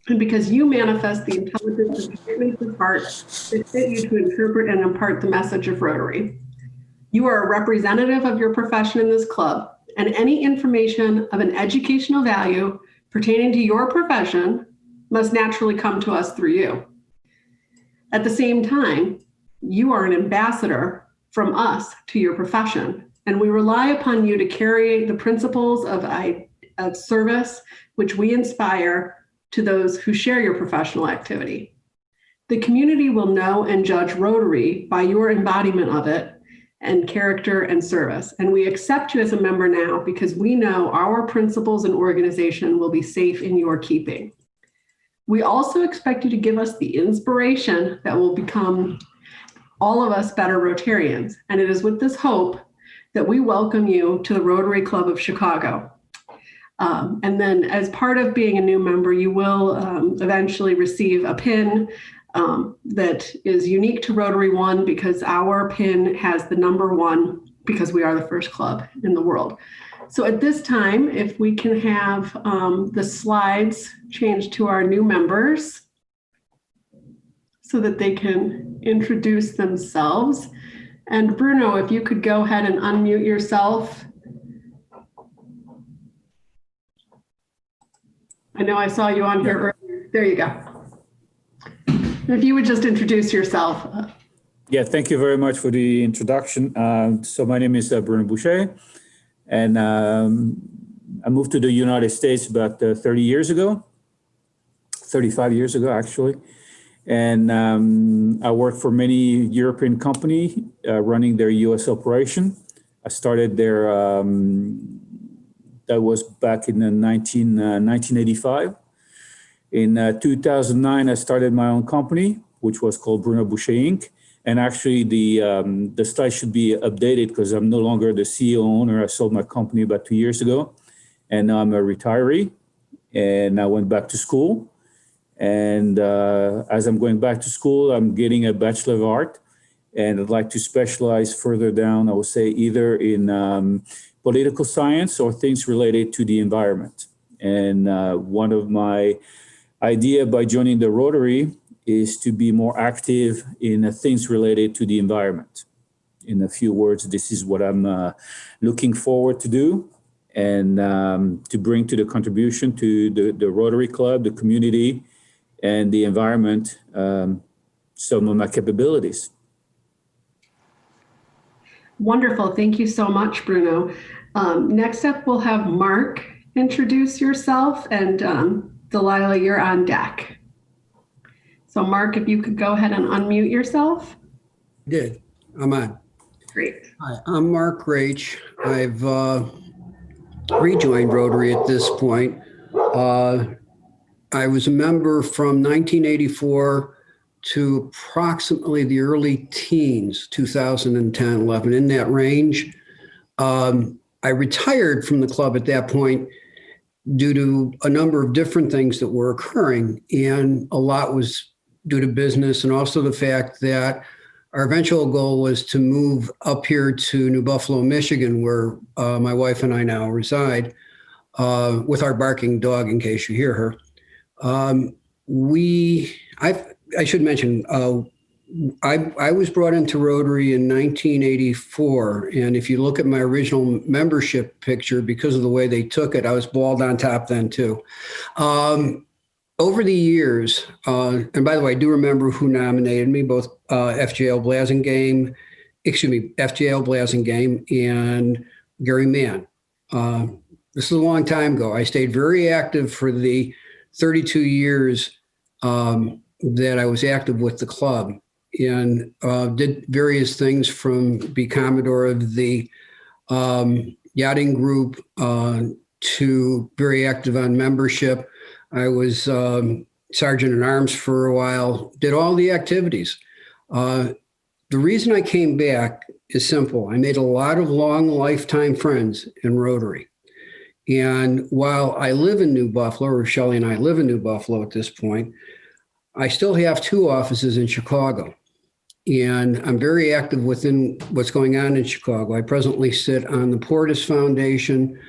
and because you manifest the intelligence and commitment of heart that fit you to interpret and impart the message of Rotary. You are a representative of your profession in this club, and any information of an educational value pertaining to your profession must naturally come to us through you. At the same time, you are an ambassador from us to your profession, and we rely upon you to carry the principles of service which we inspire to those who share your professional activity. The community will know and judge Rotary by your embodiment of it and character and service. And we accept you as a member now because we know our principles and organization will be safe in your keeping. We also expect you to give us the inspiration that will become all of us better Rotarians. And it is with this hope that we welcome you to the Rotary Club of Chicago. And then as part of being a new member, you will eventually receive a pin that is unique to Rotary One because our pin has the number 1 because we are the first club in the world. So at this time, if we can have the slides changed to our new members so that they can introduce themselves. And Bruno, if you could go ahead and unmute yourself. I know I saw you on here earlier. There you go. If you would just introduce yourself. Yeah, thank you very much for the introduction. So my name is Bruno Boucher, and I moved to the United States about 35 years ago, actually. And I worked for many European companies running their US operation. I started there, that was back in 1985. In 2009, I started my own company, which was called Bruno Boucher Inc. And actually the slide should be updated because I'm no longer the CEO owner. I sold my company about 2 years ago, and now I'm a retiree, and I went back to school. And as I'm going back to school, I'm getting a Bachelor of Art, and I'd like to specialize further down, I would say, either in political science or things related to the environment. And one of my idea by joining the Rotary is to be more active in things related to the environment. In a few words, this is what I'm looking forward to do, and to bring to the contribution to the Rotary Club, the community, and the environment, some of my capabilities. Wonderful. Thank you so much, Bruno. Next up, we'll have Mark introduce yourself, and Delilah, you're on deck. So Mark, if you could go ahead and unmute yourself. Did. I'm on. Great. Hi, I'm Mark Raich. I've rejoined Rotary at this point. I was a member from 1984 to approximately the early teens, 2010, 11, in that range. I retired from the club at that point due to a number of different things that were occurring, and a lot was due to business, and also the fact that our eventual goal was to move up here to New Buffalo, Michigan, where my wife and I now reside, with our barking dog, in case you hear her. I should mention, I was brought into Rotary in 1984, and if you look at my original membership picture, because of the way they took it, I was bald on top then too. Over the years, and by the way, I do remember who nominated me, both FJL Blasingame and Gary Mann. This is a long time ago. I stayed very active for the 32 years that I was active with the club, and did various things, from be Commodore of the yachting group to very active on membership. I was Sergeant at Arms for a while, did all the activities. The reason I came back is simple. I made a lot of long lifetime friends in Rotary. And while I live in New Buffalo, or Shelley and I live in New Buffalo at this point, I still have 2 offices in Chicago. And I'm very active within what's going on in Chicago. I presently sit on the Portis Foundation,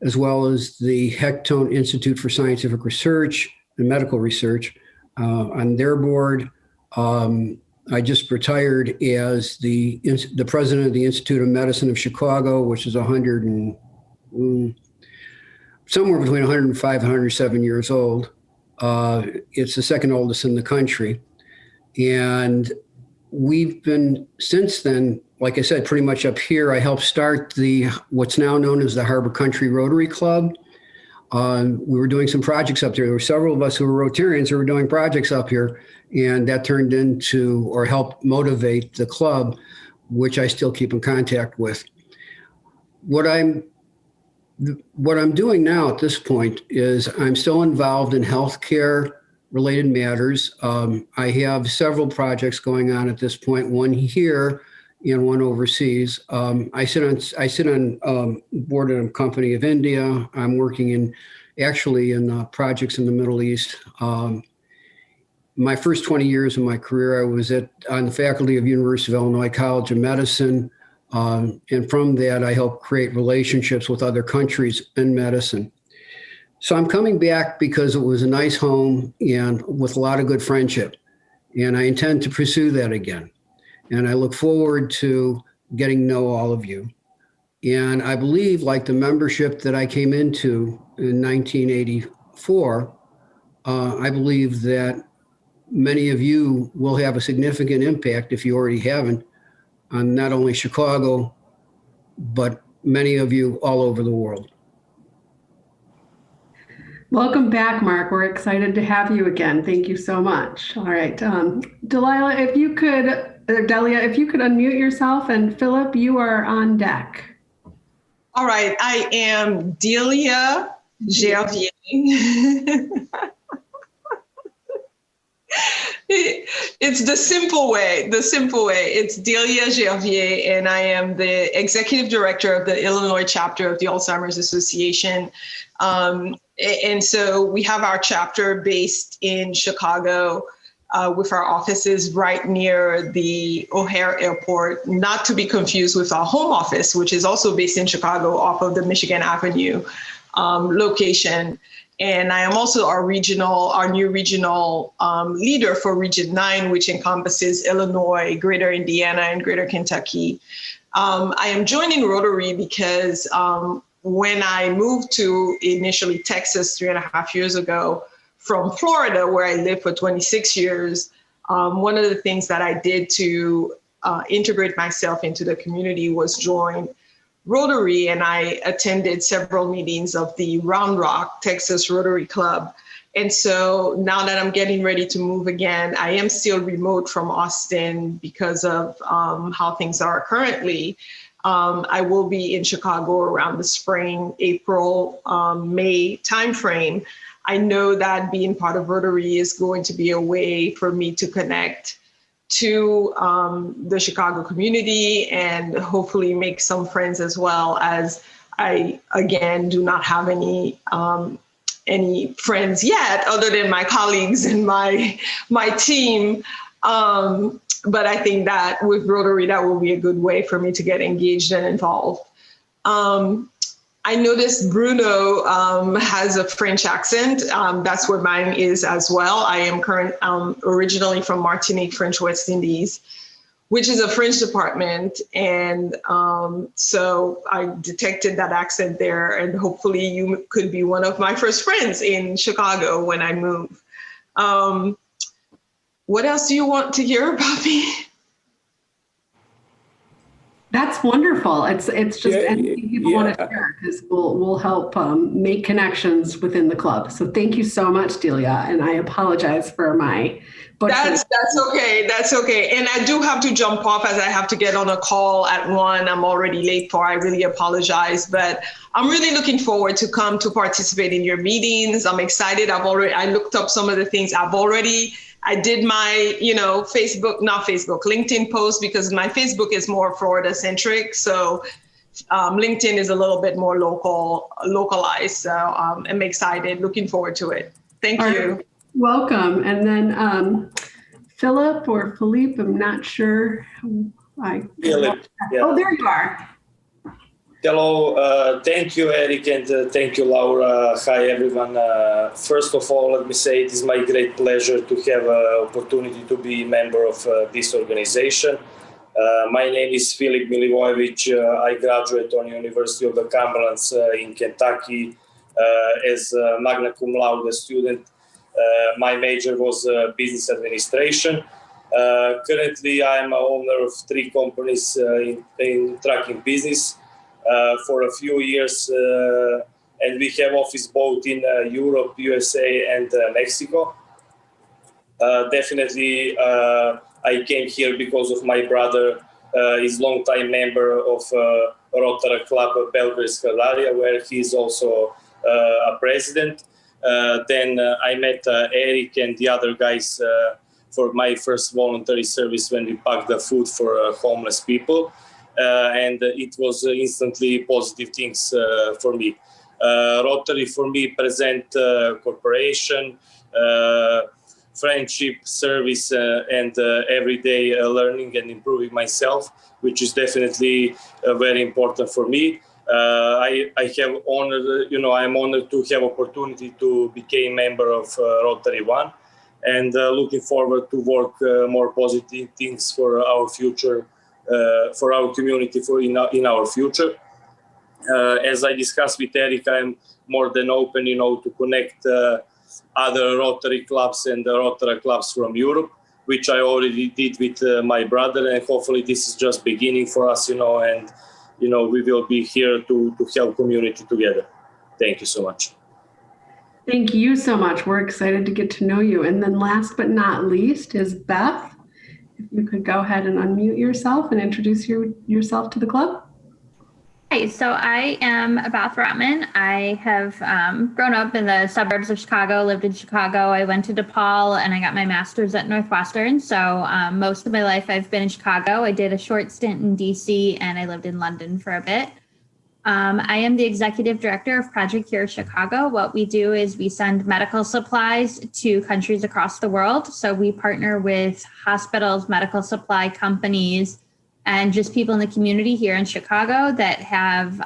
as well as the Hectone Institute for Scientific Research and Medical Research, on their board. I just retired as the president of the Institute of Medicine of Chicago, which is somewhere between 105 and 107 years old. It's the second oldest in the country. And we've been, since then, like I said, pretty much up here. I helped start what's now known as the Harbor Country Rotary Club. We were doing some projects up there. There were several of us who were Rotarians who were doing projects up here, and that turned into, or helped motivate, the club, which I still keep in contact with. What I'm doing now at this point is I'm still involved in healthcare related matters. I have several projects going on at this point, one here and one overseas. I sit on board of a company of India. I'm working in projects in the Middle East. My first 20 years of my career, I was on the faculty of University of Illinois College of Medicine. And from that, I helped create relationships with other countries in medicine. So I'm coming back because it was a nice home and with a lot of good friendship. And I intend to pursue that again. And I look forward to getting to know all of you. And I believe, like the membership that I came into in 1984, I believe that many of you will have a significant impact, if you already haven't, on not only Chicago, but many of you all over the world. Welcome back, Mark. We're excited to have you again. Thank you so much. All right. Delia, if you could unmute yourself, and Philip, you are on deck. All right. I am Delia Gervier. It's the simple way. It's Delia Gervier, and I am the executive director of the Illinois chapter of the Alzheimer's Association. And so we have our chapter based in Chicago, with our offices right near the O'Hare Airport, not to be confused with our home office, which is also based in Chicago off of the Michigan Avenue location. And I am also our new regional leader for Region 9, which encompasses Illinois, Greater Indiana, and Greater Kentucky. I am joining Rotary because when I moved to initially Texas 3.5 years ago from Florida, where I lived for 26 years, one of the things that I did to integrate myself into the community was join Rotary, and I attended several meetings of the Round Rock, Texas Rotary Club. And so now that I'm getting ready to move again, I am still remote from Austin because of how things are currently. I will be in Chicago around the spring, April, May timeframe. I know that being part of Rotary is going to be a way for me to connect to the Chicago community and hopefully make some friends, as well as I, again, do not have any friends yet other than my colleagues and my team. But I think that with Rotary, that will be a good way for me to get engaged and involved. I noticed Bruno has a French accent. That's where mine is as well. I am originally from Martinique, French West Indies, which is a French department. And so I detected that accent there, and hopefully you could be one of my first friends in Chicago when I move. What else do you want to hear about me? That's wonderful. It's just anything people want to share, because we'll help make connections within the club. So thank you so much, Delia. And I apologize for my butchering. That's okay. That's okay. And I do have to jump off as I have to get on a call at 1. I'm already late for. I really apologize, but I'm really looking forward to come to participate in your meetings. I'm excited. I looked up some of the things I did my, LinkedIn post, because my Facebook is more Florida centric. So LinkedIn is a little bit more localized. So I'm excited, looking forward to it. Thank you. Right. Welcome. And then Philip or Philippe, I'm not sure. Philip, yeah. Oh, there you are. Hello, thank you, Eric, and thank you, Laura. Hi, everyone. First of all, let me say it is my great pleasure to have an opportunity to be a member of this organization. My name is Filip Milivojevic. I graduated on University of the Cumberland in Kentucky as a magna cum laude student. My major was business administration. Currently, I am an owner of 3 companies in trucking business. For a few years, and we have office both in Europe, USA, and Mexico. Definitely, I came here because of my brother. He's longtime member of Rotary Club of Belgrade, Skladaria, where he's also a president. Then I met Eric and the other guys for my first voluntary service when we packed the food for homeless people. And it was instantly positive things for me. Rotary for me present cooperation, friendship, service, and everyday learning and improving myself, which is definitely very important for me. I have honored, I'm honored to have opportunity to become member of Rotary One, and looking forward to work more positive things for our future. For our community, in our future. As I discussed with Eric, I'm more than open, to connect other Rotary clubs and Rotary clubs from Europe, which I already did with my brother, and hopefully this is just beginning for us, and we will be here to help community together. Thank you so much. Thank you so much. We're excited to get to know you. And then last but not least is Beth. If you could go ahead and unmute yourself and introduce yourself to the club. Hi, so I am Beth Rotman. I have grown up in the suburbs of Chicago, lived in Chicago. I went to DePaul and I got my master's at Northwestern. So most of my life I've been in Chicago. I did a short stint in DC and I lived in London for a bit. I am the executive director of Project Cure Chicago. What we do is we send medical supplies to countries across the world. So we partner with hospitals, medical supply companies, and just people in the community here in Chicago that have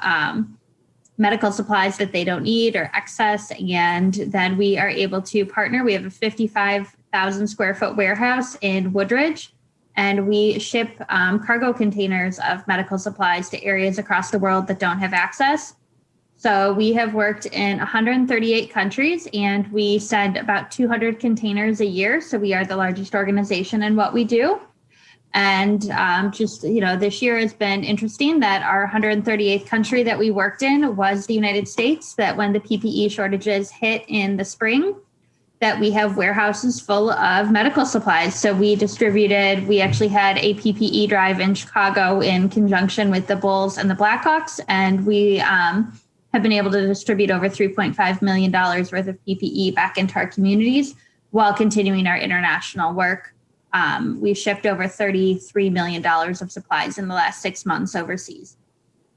medical supplies that they don't need or excess. And then we are able to partner. We have a 55,000 square foot warehouse in Woodridge. And we ship cargo containers of medical supplies to areas across the world that don't have access. So we have worked in 138 countries and we send about 200 containers a year. So we are the largest organization in what we do. And this year has been interesting that our 138th country that we worked in was the United States, that when the PPE shortages hit in the spring, that we have warehouses full of medical supplies. So we actually had a PPE drive in Chicago in conjunction with the Bulls and the Blackhawks. And we have been able to distribute over $3.5 million worth of PPE back into our communities while continuing our international work. We shipped over $33 million of supplies in the last 6 months overseas.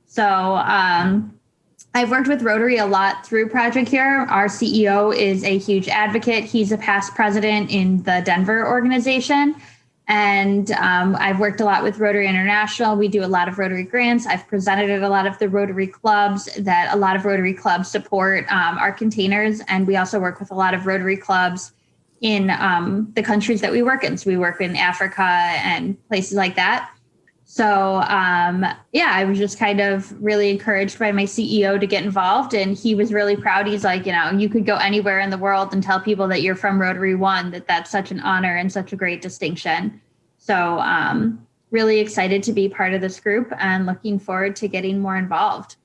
So I've worked with Rotary a lot through Project Here. Our CEO is a huge advocate. He's a past president in the Denver organization. And I've worked a lot with Rotary International. We do a lot of Rotary grants. I've presented at a lot of the Rotary clubs that a lot of Rotary clubs support our containers. And we also work with a lot of Rotary clubs in the countries that we work in. So we work in Africa and places like that. So, I was just kind of really encouraged by my CEO to get involved, and he was really proud. He's like, you could go anywhere in the world and tell people that you're from Rotary One, that's such an honor and such a great distinction. So, really excited to be part of this group and looking forward to getting more involved.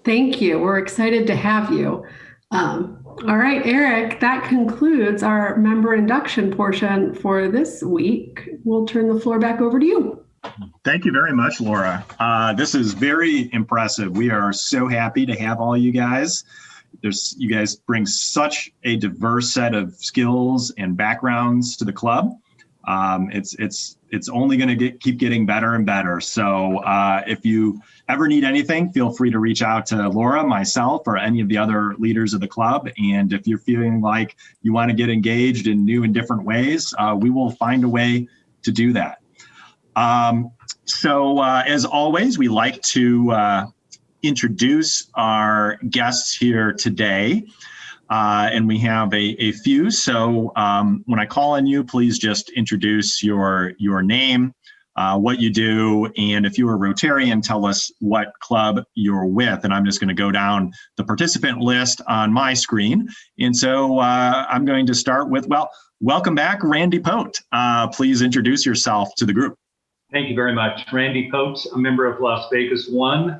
Thank you. We're excited to have you. All right, Eric, that concludes our member induction portion for this week. We'll turn the floor back over to you. Thank you very much, Laura. This is very impressive. We are so happy to have all you guys. You guys bring such a diverse set of skills and backgrounds to the club. It's only going to keep getting better and better. So if you ever need anything, feel free to reach out to Laura, myself, or any of the other leaders of the club. And if you're feeling like you want to get engaged in new and different ways, we will find a way to do that. So as always, we like to introduce our guests here today. And we have a few. So when I call on you, please just introduce your name, what you do, and if you're a Rotarian, tell us what club you're with. And I'm just going to go down the participant list on my screen. And so I'm going to start with, welcome back, Randy Pote. Please introduce yourself to the group. Thank you very much. Randy Pote, a member of Las Vegas One,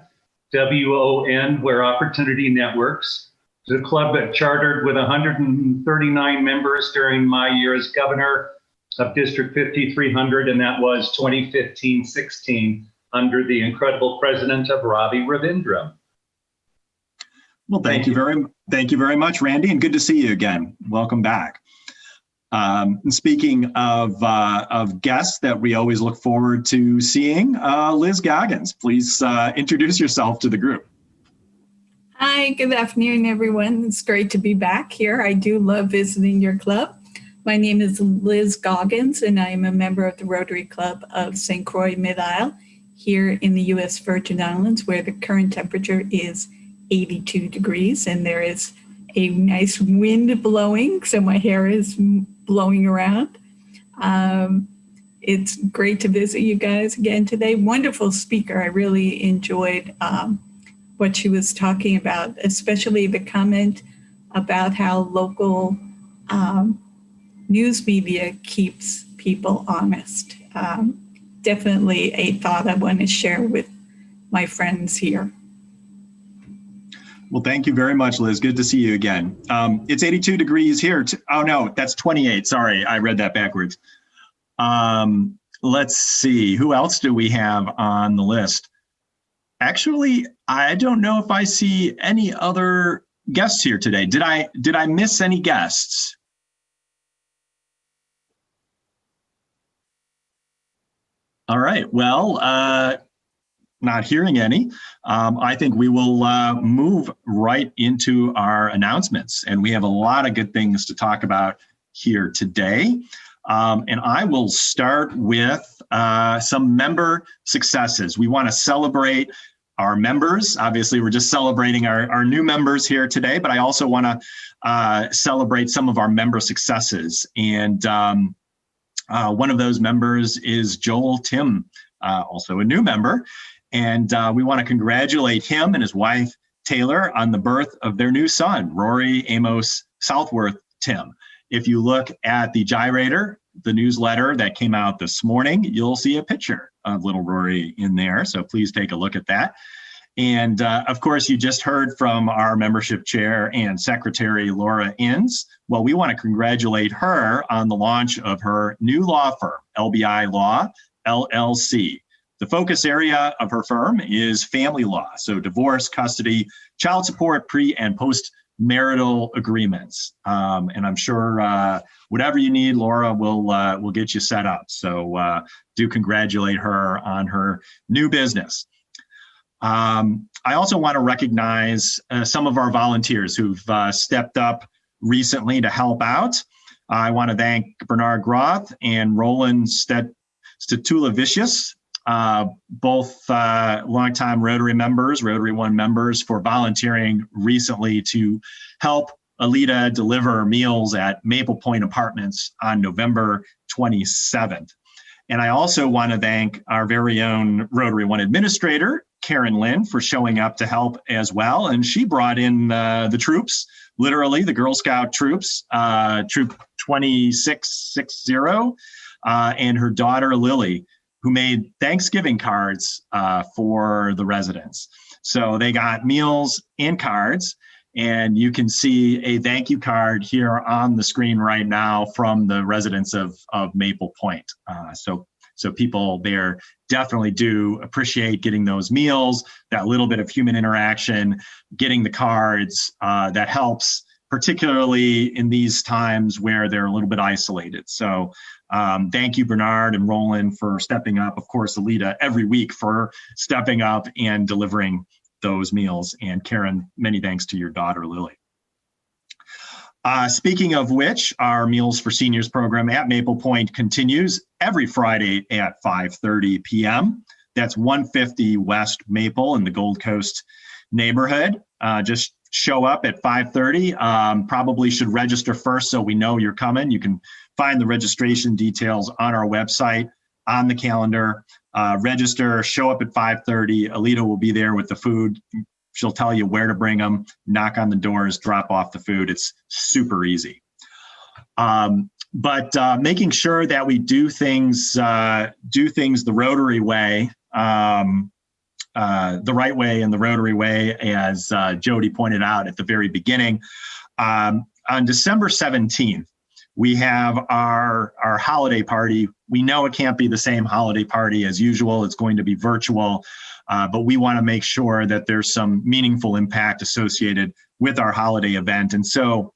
WON, Where Opportunity Networks. The club that chartered with 139 members during my year as governor of District 5300, and that was 2015-16, under the incredible president of Ravi Ravindra. Well, thank you very much, Randy, and good to see you again. Welcome back. Speaking of guests that we always look forward to seeing, Liz Goggins, please introduce yourself to the group. Hi, good afternoon, everyone. It's great to be back here. I do love visiting your club. My name is Liz Goggins, and I am a member of the Rotary Club of St. Croix Mid-Isle here in the U.S. Virgin Islands, where the current temperature is 82 degrees, and there is a nice wind blowing, so my hair is blowing around. It's great to visit you guys again today. Wonderful speaker. I really enjoyed what she was talking about, especially the comment about how local news media keeps people honest. Definitely a thought I want to share with my friends here. Well, thank you very much, Liz. Good to see you again. It's 82 degrees here. Oh, no, that's 28. Sorry, I read that backwards. Let's see. Who else do we have on the list? Actually, I don't know if I see any other guests here today. Did I miss any guests? All right. Well, not hearing any. I think we will move right into our announcements, and we have a lot of good things to talk about here today. And I will start with some member successes. We want to celebrate our members. Obviously, we're just celebrating our new members here today, but I also want to celebrate some of our member successes. And one of those members is Joel Tim, also a new member. And we want to congratulate him and his wife, Taylor, on the birth of their new son, Rory Amos Southworth Tim. If you look at the Gyrator, the newsletter that came out this morning, you'll see a picture of little Rory in there. So please take a look at that. And of course, you just heard from our membership chair and secretary, Laura Inns. Well, we want to congratulate her on the launch of her new law firm, LBI Law, LLC. The focus area of her firm is family law, so divorce, custody, child support, pre and post marital agreements. And I'm sure whatever you need, Laura will get you set up. So do congratulate her on her new business. I also want to recognize some of our volunteers who've stepped up recently to help out. I want to thank Bernard Groth and Roland Statula-Vicious, both longtime Rotary members, Rotary One members, for volunteering recently to help Alita deliver meals at Maple Point Apartments on November 27th. And I also want to thank our very own Rotary One administrator, Karen Lynn, for showing up to help as well. And she brought in the troops, literally the Girl Scout troops, Troop 2660, and her daughter, Lily, who made Thanksgiving cards for the residents. So they got meals and cards, and you can see a thank you card here on the screen right now from the residents of Maple Point. So people there definitely do appreciate getting those meals, that little bit of human interaction, getting the cards. That helps, particularly in these times where they're a little bit isolated. So thank you, Bernard and Roland, for stepping up. Of course, Alita every week for stepping up and delivering those meals. And Karen, many thanks to your daughter, Lily. Speaking of which, our Meals for Seniors program at Maple Point continues every Friday at 5:30 p.m. That's 150 West Maple in the Gold Coast neighborhood. Just show up at 5:30. Probably should register first so we know you're coming. You can find the registration details on our website, on the calendar. Register, show up at 5:30. Alita will be there with the food. She'll tell you where to bring them, knock on the doors, drop off the food. It's super easy. But making sure that we do things the Rotary way, the right way and the Rotary way, as Jody pointed out at the very beginning. On December 17th, we have our holiday party. We know it can't be the same holiday party as usual. It's going to be virtual, but we want to make sure that there's some meaningful impact associated with our holiday event. And so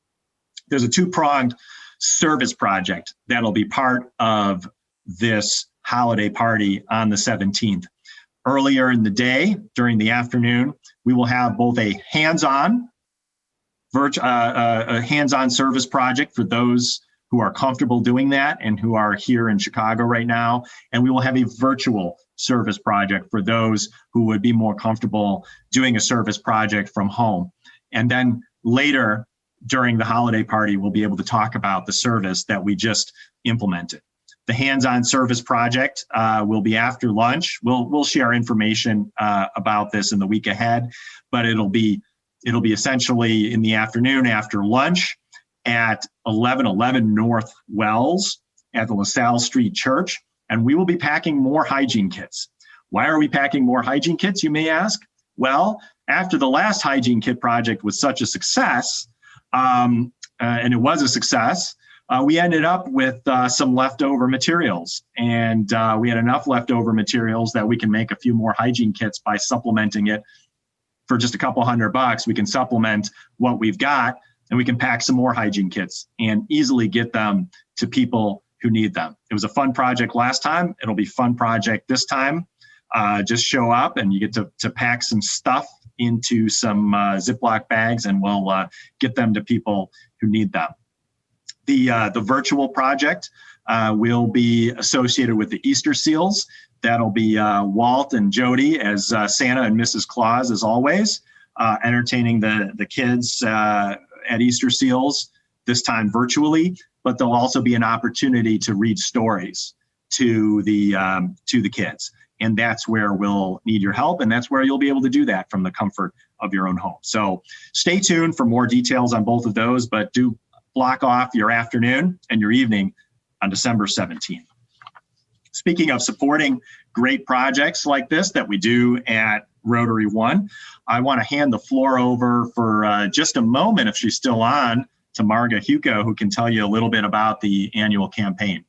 there's a two-pronged service project that'll be part of this holiday party on the 17th. Earlier in the day, during the afternoon, we will have both a hands-on service project for those who are comfortable doing that and who are here in Chicago right now. And we will have a virtual service project for those who would be more comfortable doing a service project from home. And then later during the holiday party, we'll be able to talk about the service that we just implemented. The hands-on service project will be after lunch. We'll share information about this in the week ahead, but it'll be essentially in the afternoon after lunch at 1111 North Wells at the LaSalle Street Church, and we will be packing more hygiene kits. Why are we packing more hygiene kits, you may ask? Well, after the last hygiene kit project was such a success, and it was a success, we ended up with some leftover materials, and we had enough leftover materials that we can make a few more hygiene kits by supplementing it. For just a couple $100, we can supplement what we've got, and we can pack some more hygiene kits and easily get them to people who need them. It was a fun project last time. It'll be a fun project this time. Just show up and you get to pack some stuff into some Ziploc bags, and we'll get them to people who need them. The virtual project will be associated with the Easter seals. That'll be Walt and Jody as Santa and Mrs. Claus, as always, entertaining the kids at Easter seals, this time virtually, but there'll also be an opportunity to read stories to the kids. And that's where we'll need your help, and that's where you'll be able to do that from the comfort of your own home. So stay tuned for more details on both of those, but do block off your afternoon and your evening on December 17th. Speaking of supporting great projects like this that we do at Rotary One. I want to hand the floor over for just a moment, if she's still on, to Marga Hugo, who can tell you a little bit about the annual campaign.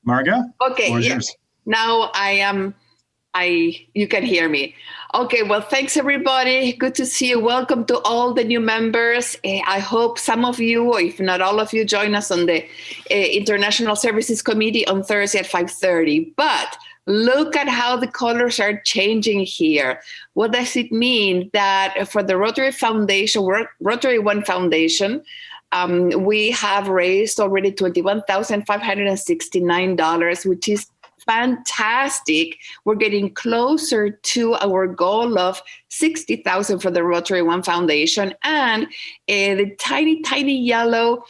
Marga? Okay, yes. Yours. Now you can hear me. Okay, well, thanks everybody. Good to see you. Welcome to all the new members. I hope some of you, or if not all of you, join us on the International Services Committee on Thursday at 5:30. But look at how the colors are changing here. What does it mean? That for the Rotary Foundation, Rotary One Foundation, we have raised already $21,569, which is fantastic. We're getting closer to our goal of $60,000 for the Rotary One Foundation. And the tiny, tiny yellow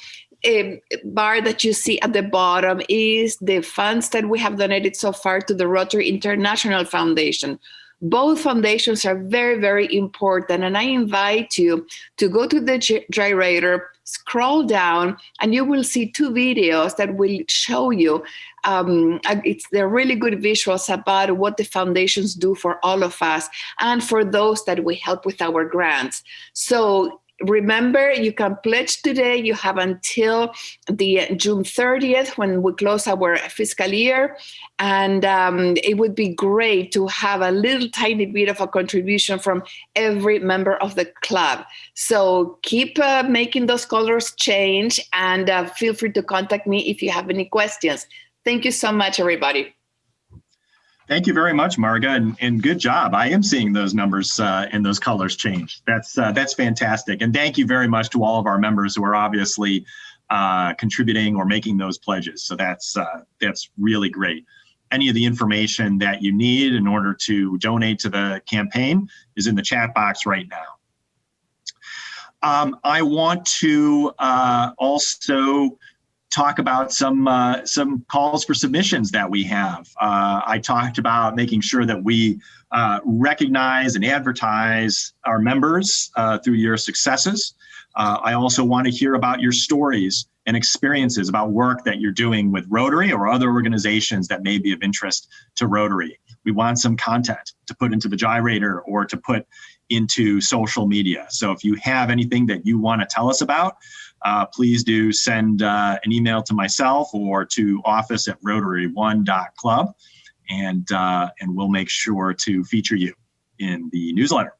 bar that you see at the bottom is the funds that we have donated so far to the Rotary International Foundation. Both foundations are very, very important. And I invite you to go to the gyrator, scroll down, and you will see two videos that will show you. They're really good visuals about what the foundations do for all of us and for those that we help with our grants. So remember, you can pledge today. You have until the June 30th when we close our fiscal year. And it would be great to have a little tiny bit of a contribution from every member of the club. So keep making those colors change, and feel free to contact me if you have any questions. Thank you so much, everybody. Thank you very much, Marga, and good job. I am seeing those numbers and those colors change. That's fantastic. And thank you very much to all of our members who are obviously contributing or making those pledges. So that's really great. Any of the information that you need in order to donate to the campaign is in the chat box right now. I want to also talk about some calls for submissions that we have. I talked about making sure that we recognize and advertise our members through your successes. I also want to hear about your stories and experiences about work that you're doing with Rotary or other organizations that may be of interest to Rotary. We want some content to put into the gyrator or to put into social media. So if you have anything that you want to tell us about, please do send an email to myself or to office@rotary1.club, and we'll make sure to feature you in the newsletter.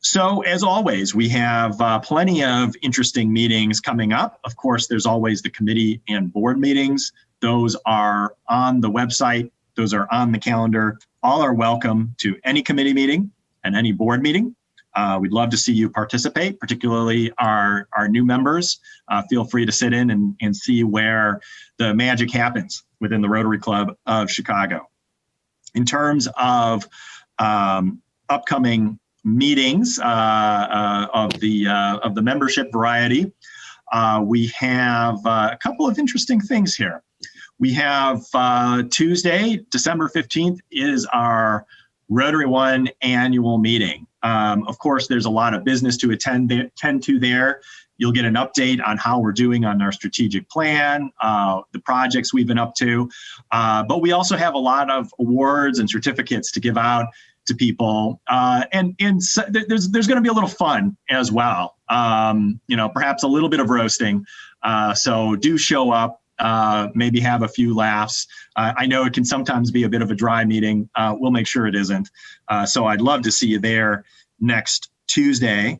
So as always, we have plenty of interesting meetings coming up. Of course, there's always the committee and board meetings. Those are on the website. Those are on the calendar. All are welcome to any committee meeting and any board meeting. We'd love to see you participate, particularly our new members. Feel free to sit in and see where the magic happens within the Rotary Club of Chicago. In terms of upcoming meetings of the membership variety, we have a couple of interesting things here. We have Tuesday, December 15th is our Rotary One annual meeting. Of course, there's a lot of business to attend to there. You'll get an update on how we're doing on our strategic plan, the projects we've been up to. But we also have a lot of awards and certificates to give out to people. And so there's going to be a little fun as well. Perhaps a little bit of roasting. So do show up. Maybe have a few laughs. I know it can sometimes be a bit of a dry meeting. We'll make sure it isn't. So I'd love to see you there next Tuesday.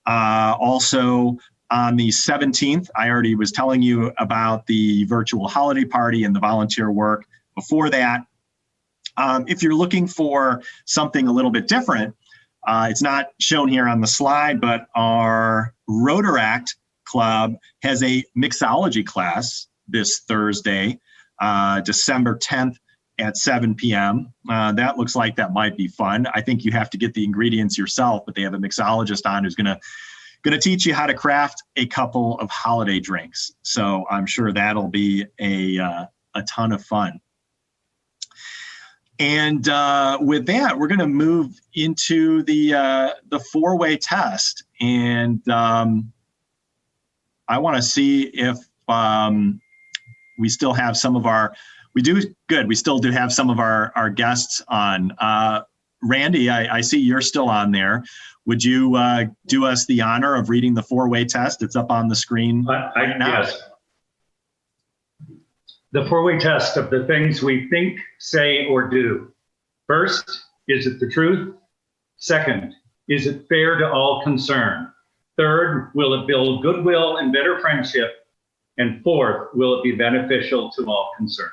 Also on the 17th, I already was telling you about the virtual holiday party and the volunteer work before that. If you're looking for something a little bit different, it's not shown here on the slide, but our Rotaract Club has a mixology class this Thursday, December 10th at 7 p.m. That looks like that might be fun. I think you have to get the ingredients yourself, but they have a mixologist on who's going to teach you how to craft a couple of holiday drinks. So I'm sure that'll be a ton of fun. And with that, we're going to move into the four-way test, and I want to see if we still have some of our, we still do have some of our guests on. Randy, I see you're still on there. Would you do us the honor of reading the four-way test? It's up on the screen right now. Yes. The four-way test of the things we think, say, or do. First, is it the truth? Second, is it fair to all concerned? Third, will it build goodwill and better friendship? And fourth, will it be beneficial to all concerned?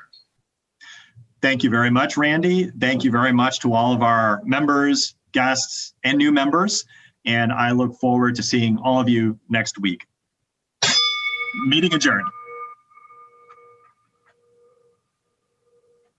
Thank you very much, Randy. Thank you very much to all of our members, guests, and new members. And I look forward to seeing all of you next week. Meeting adjourned.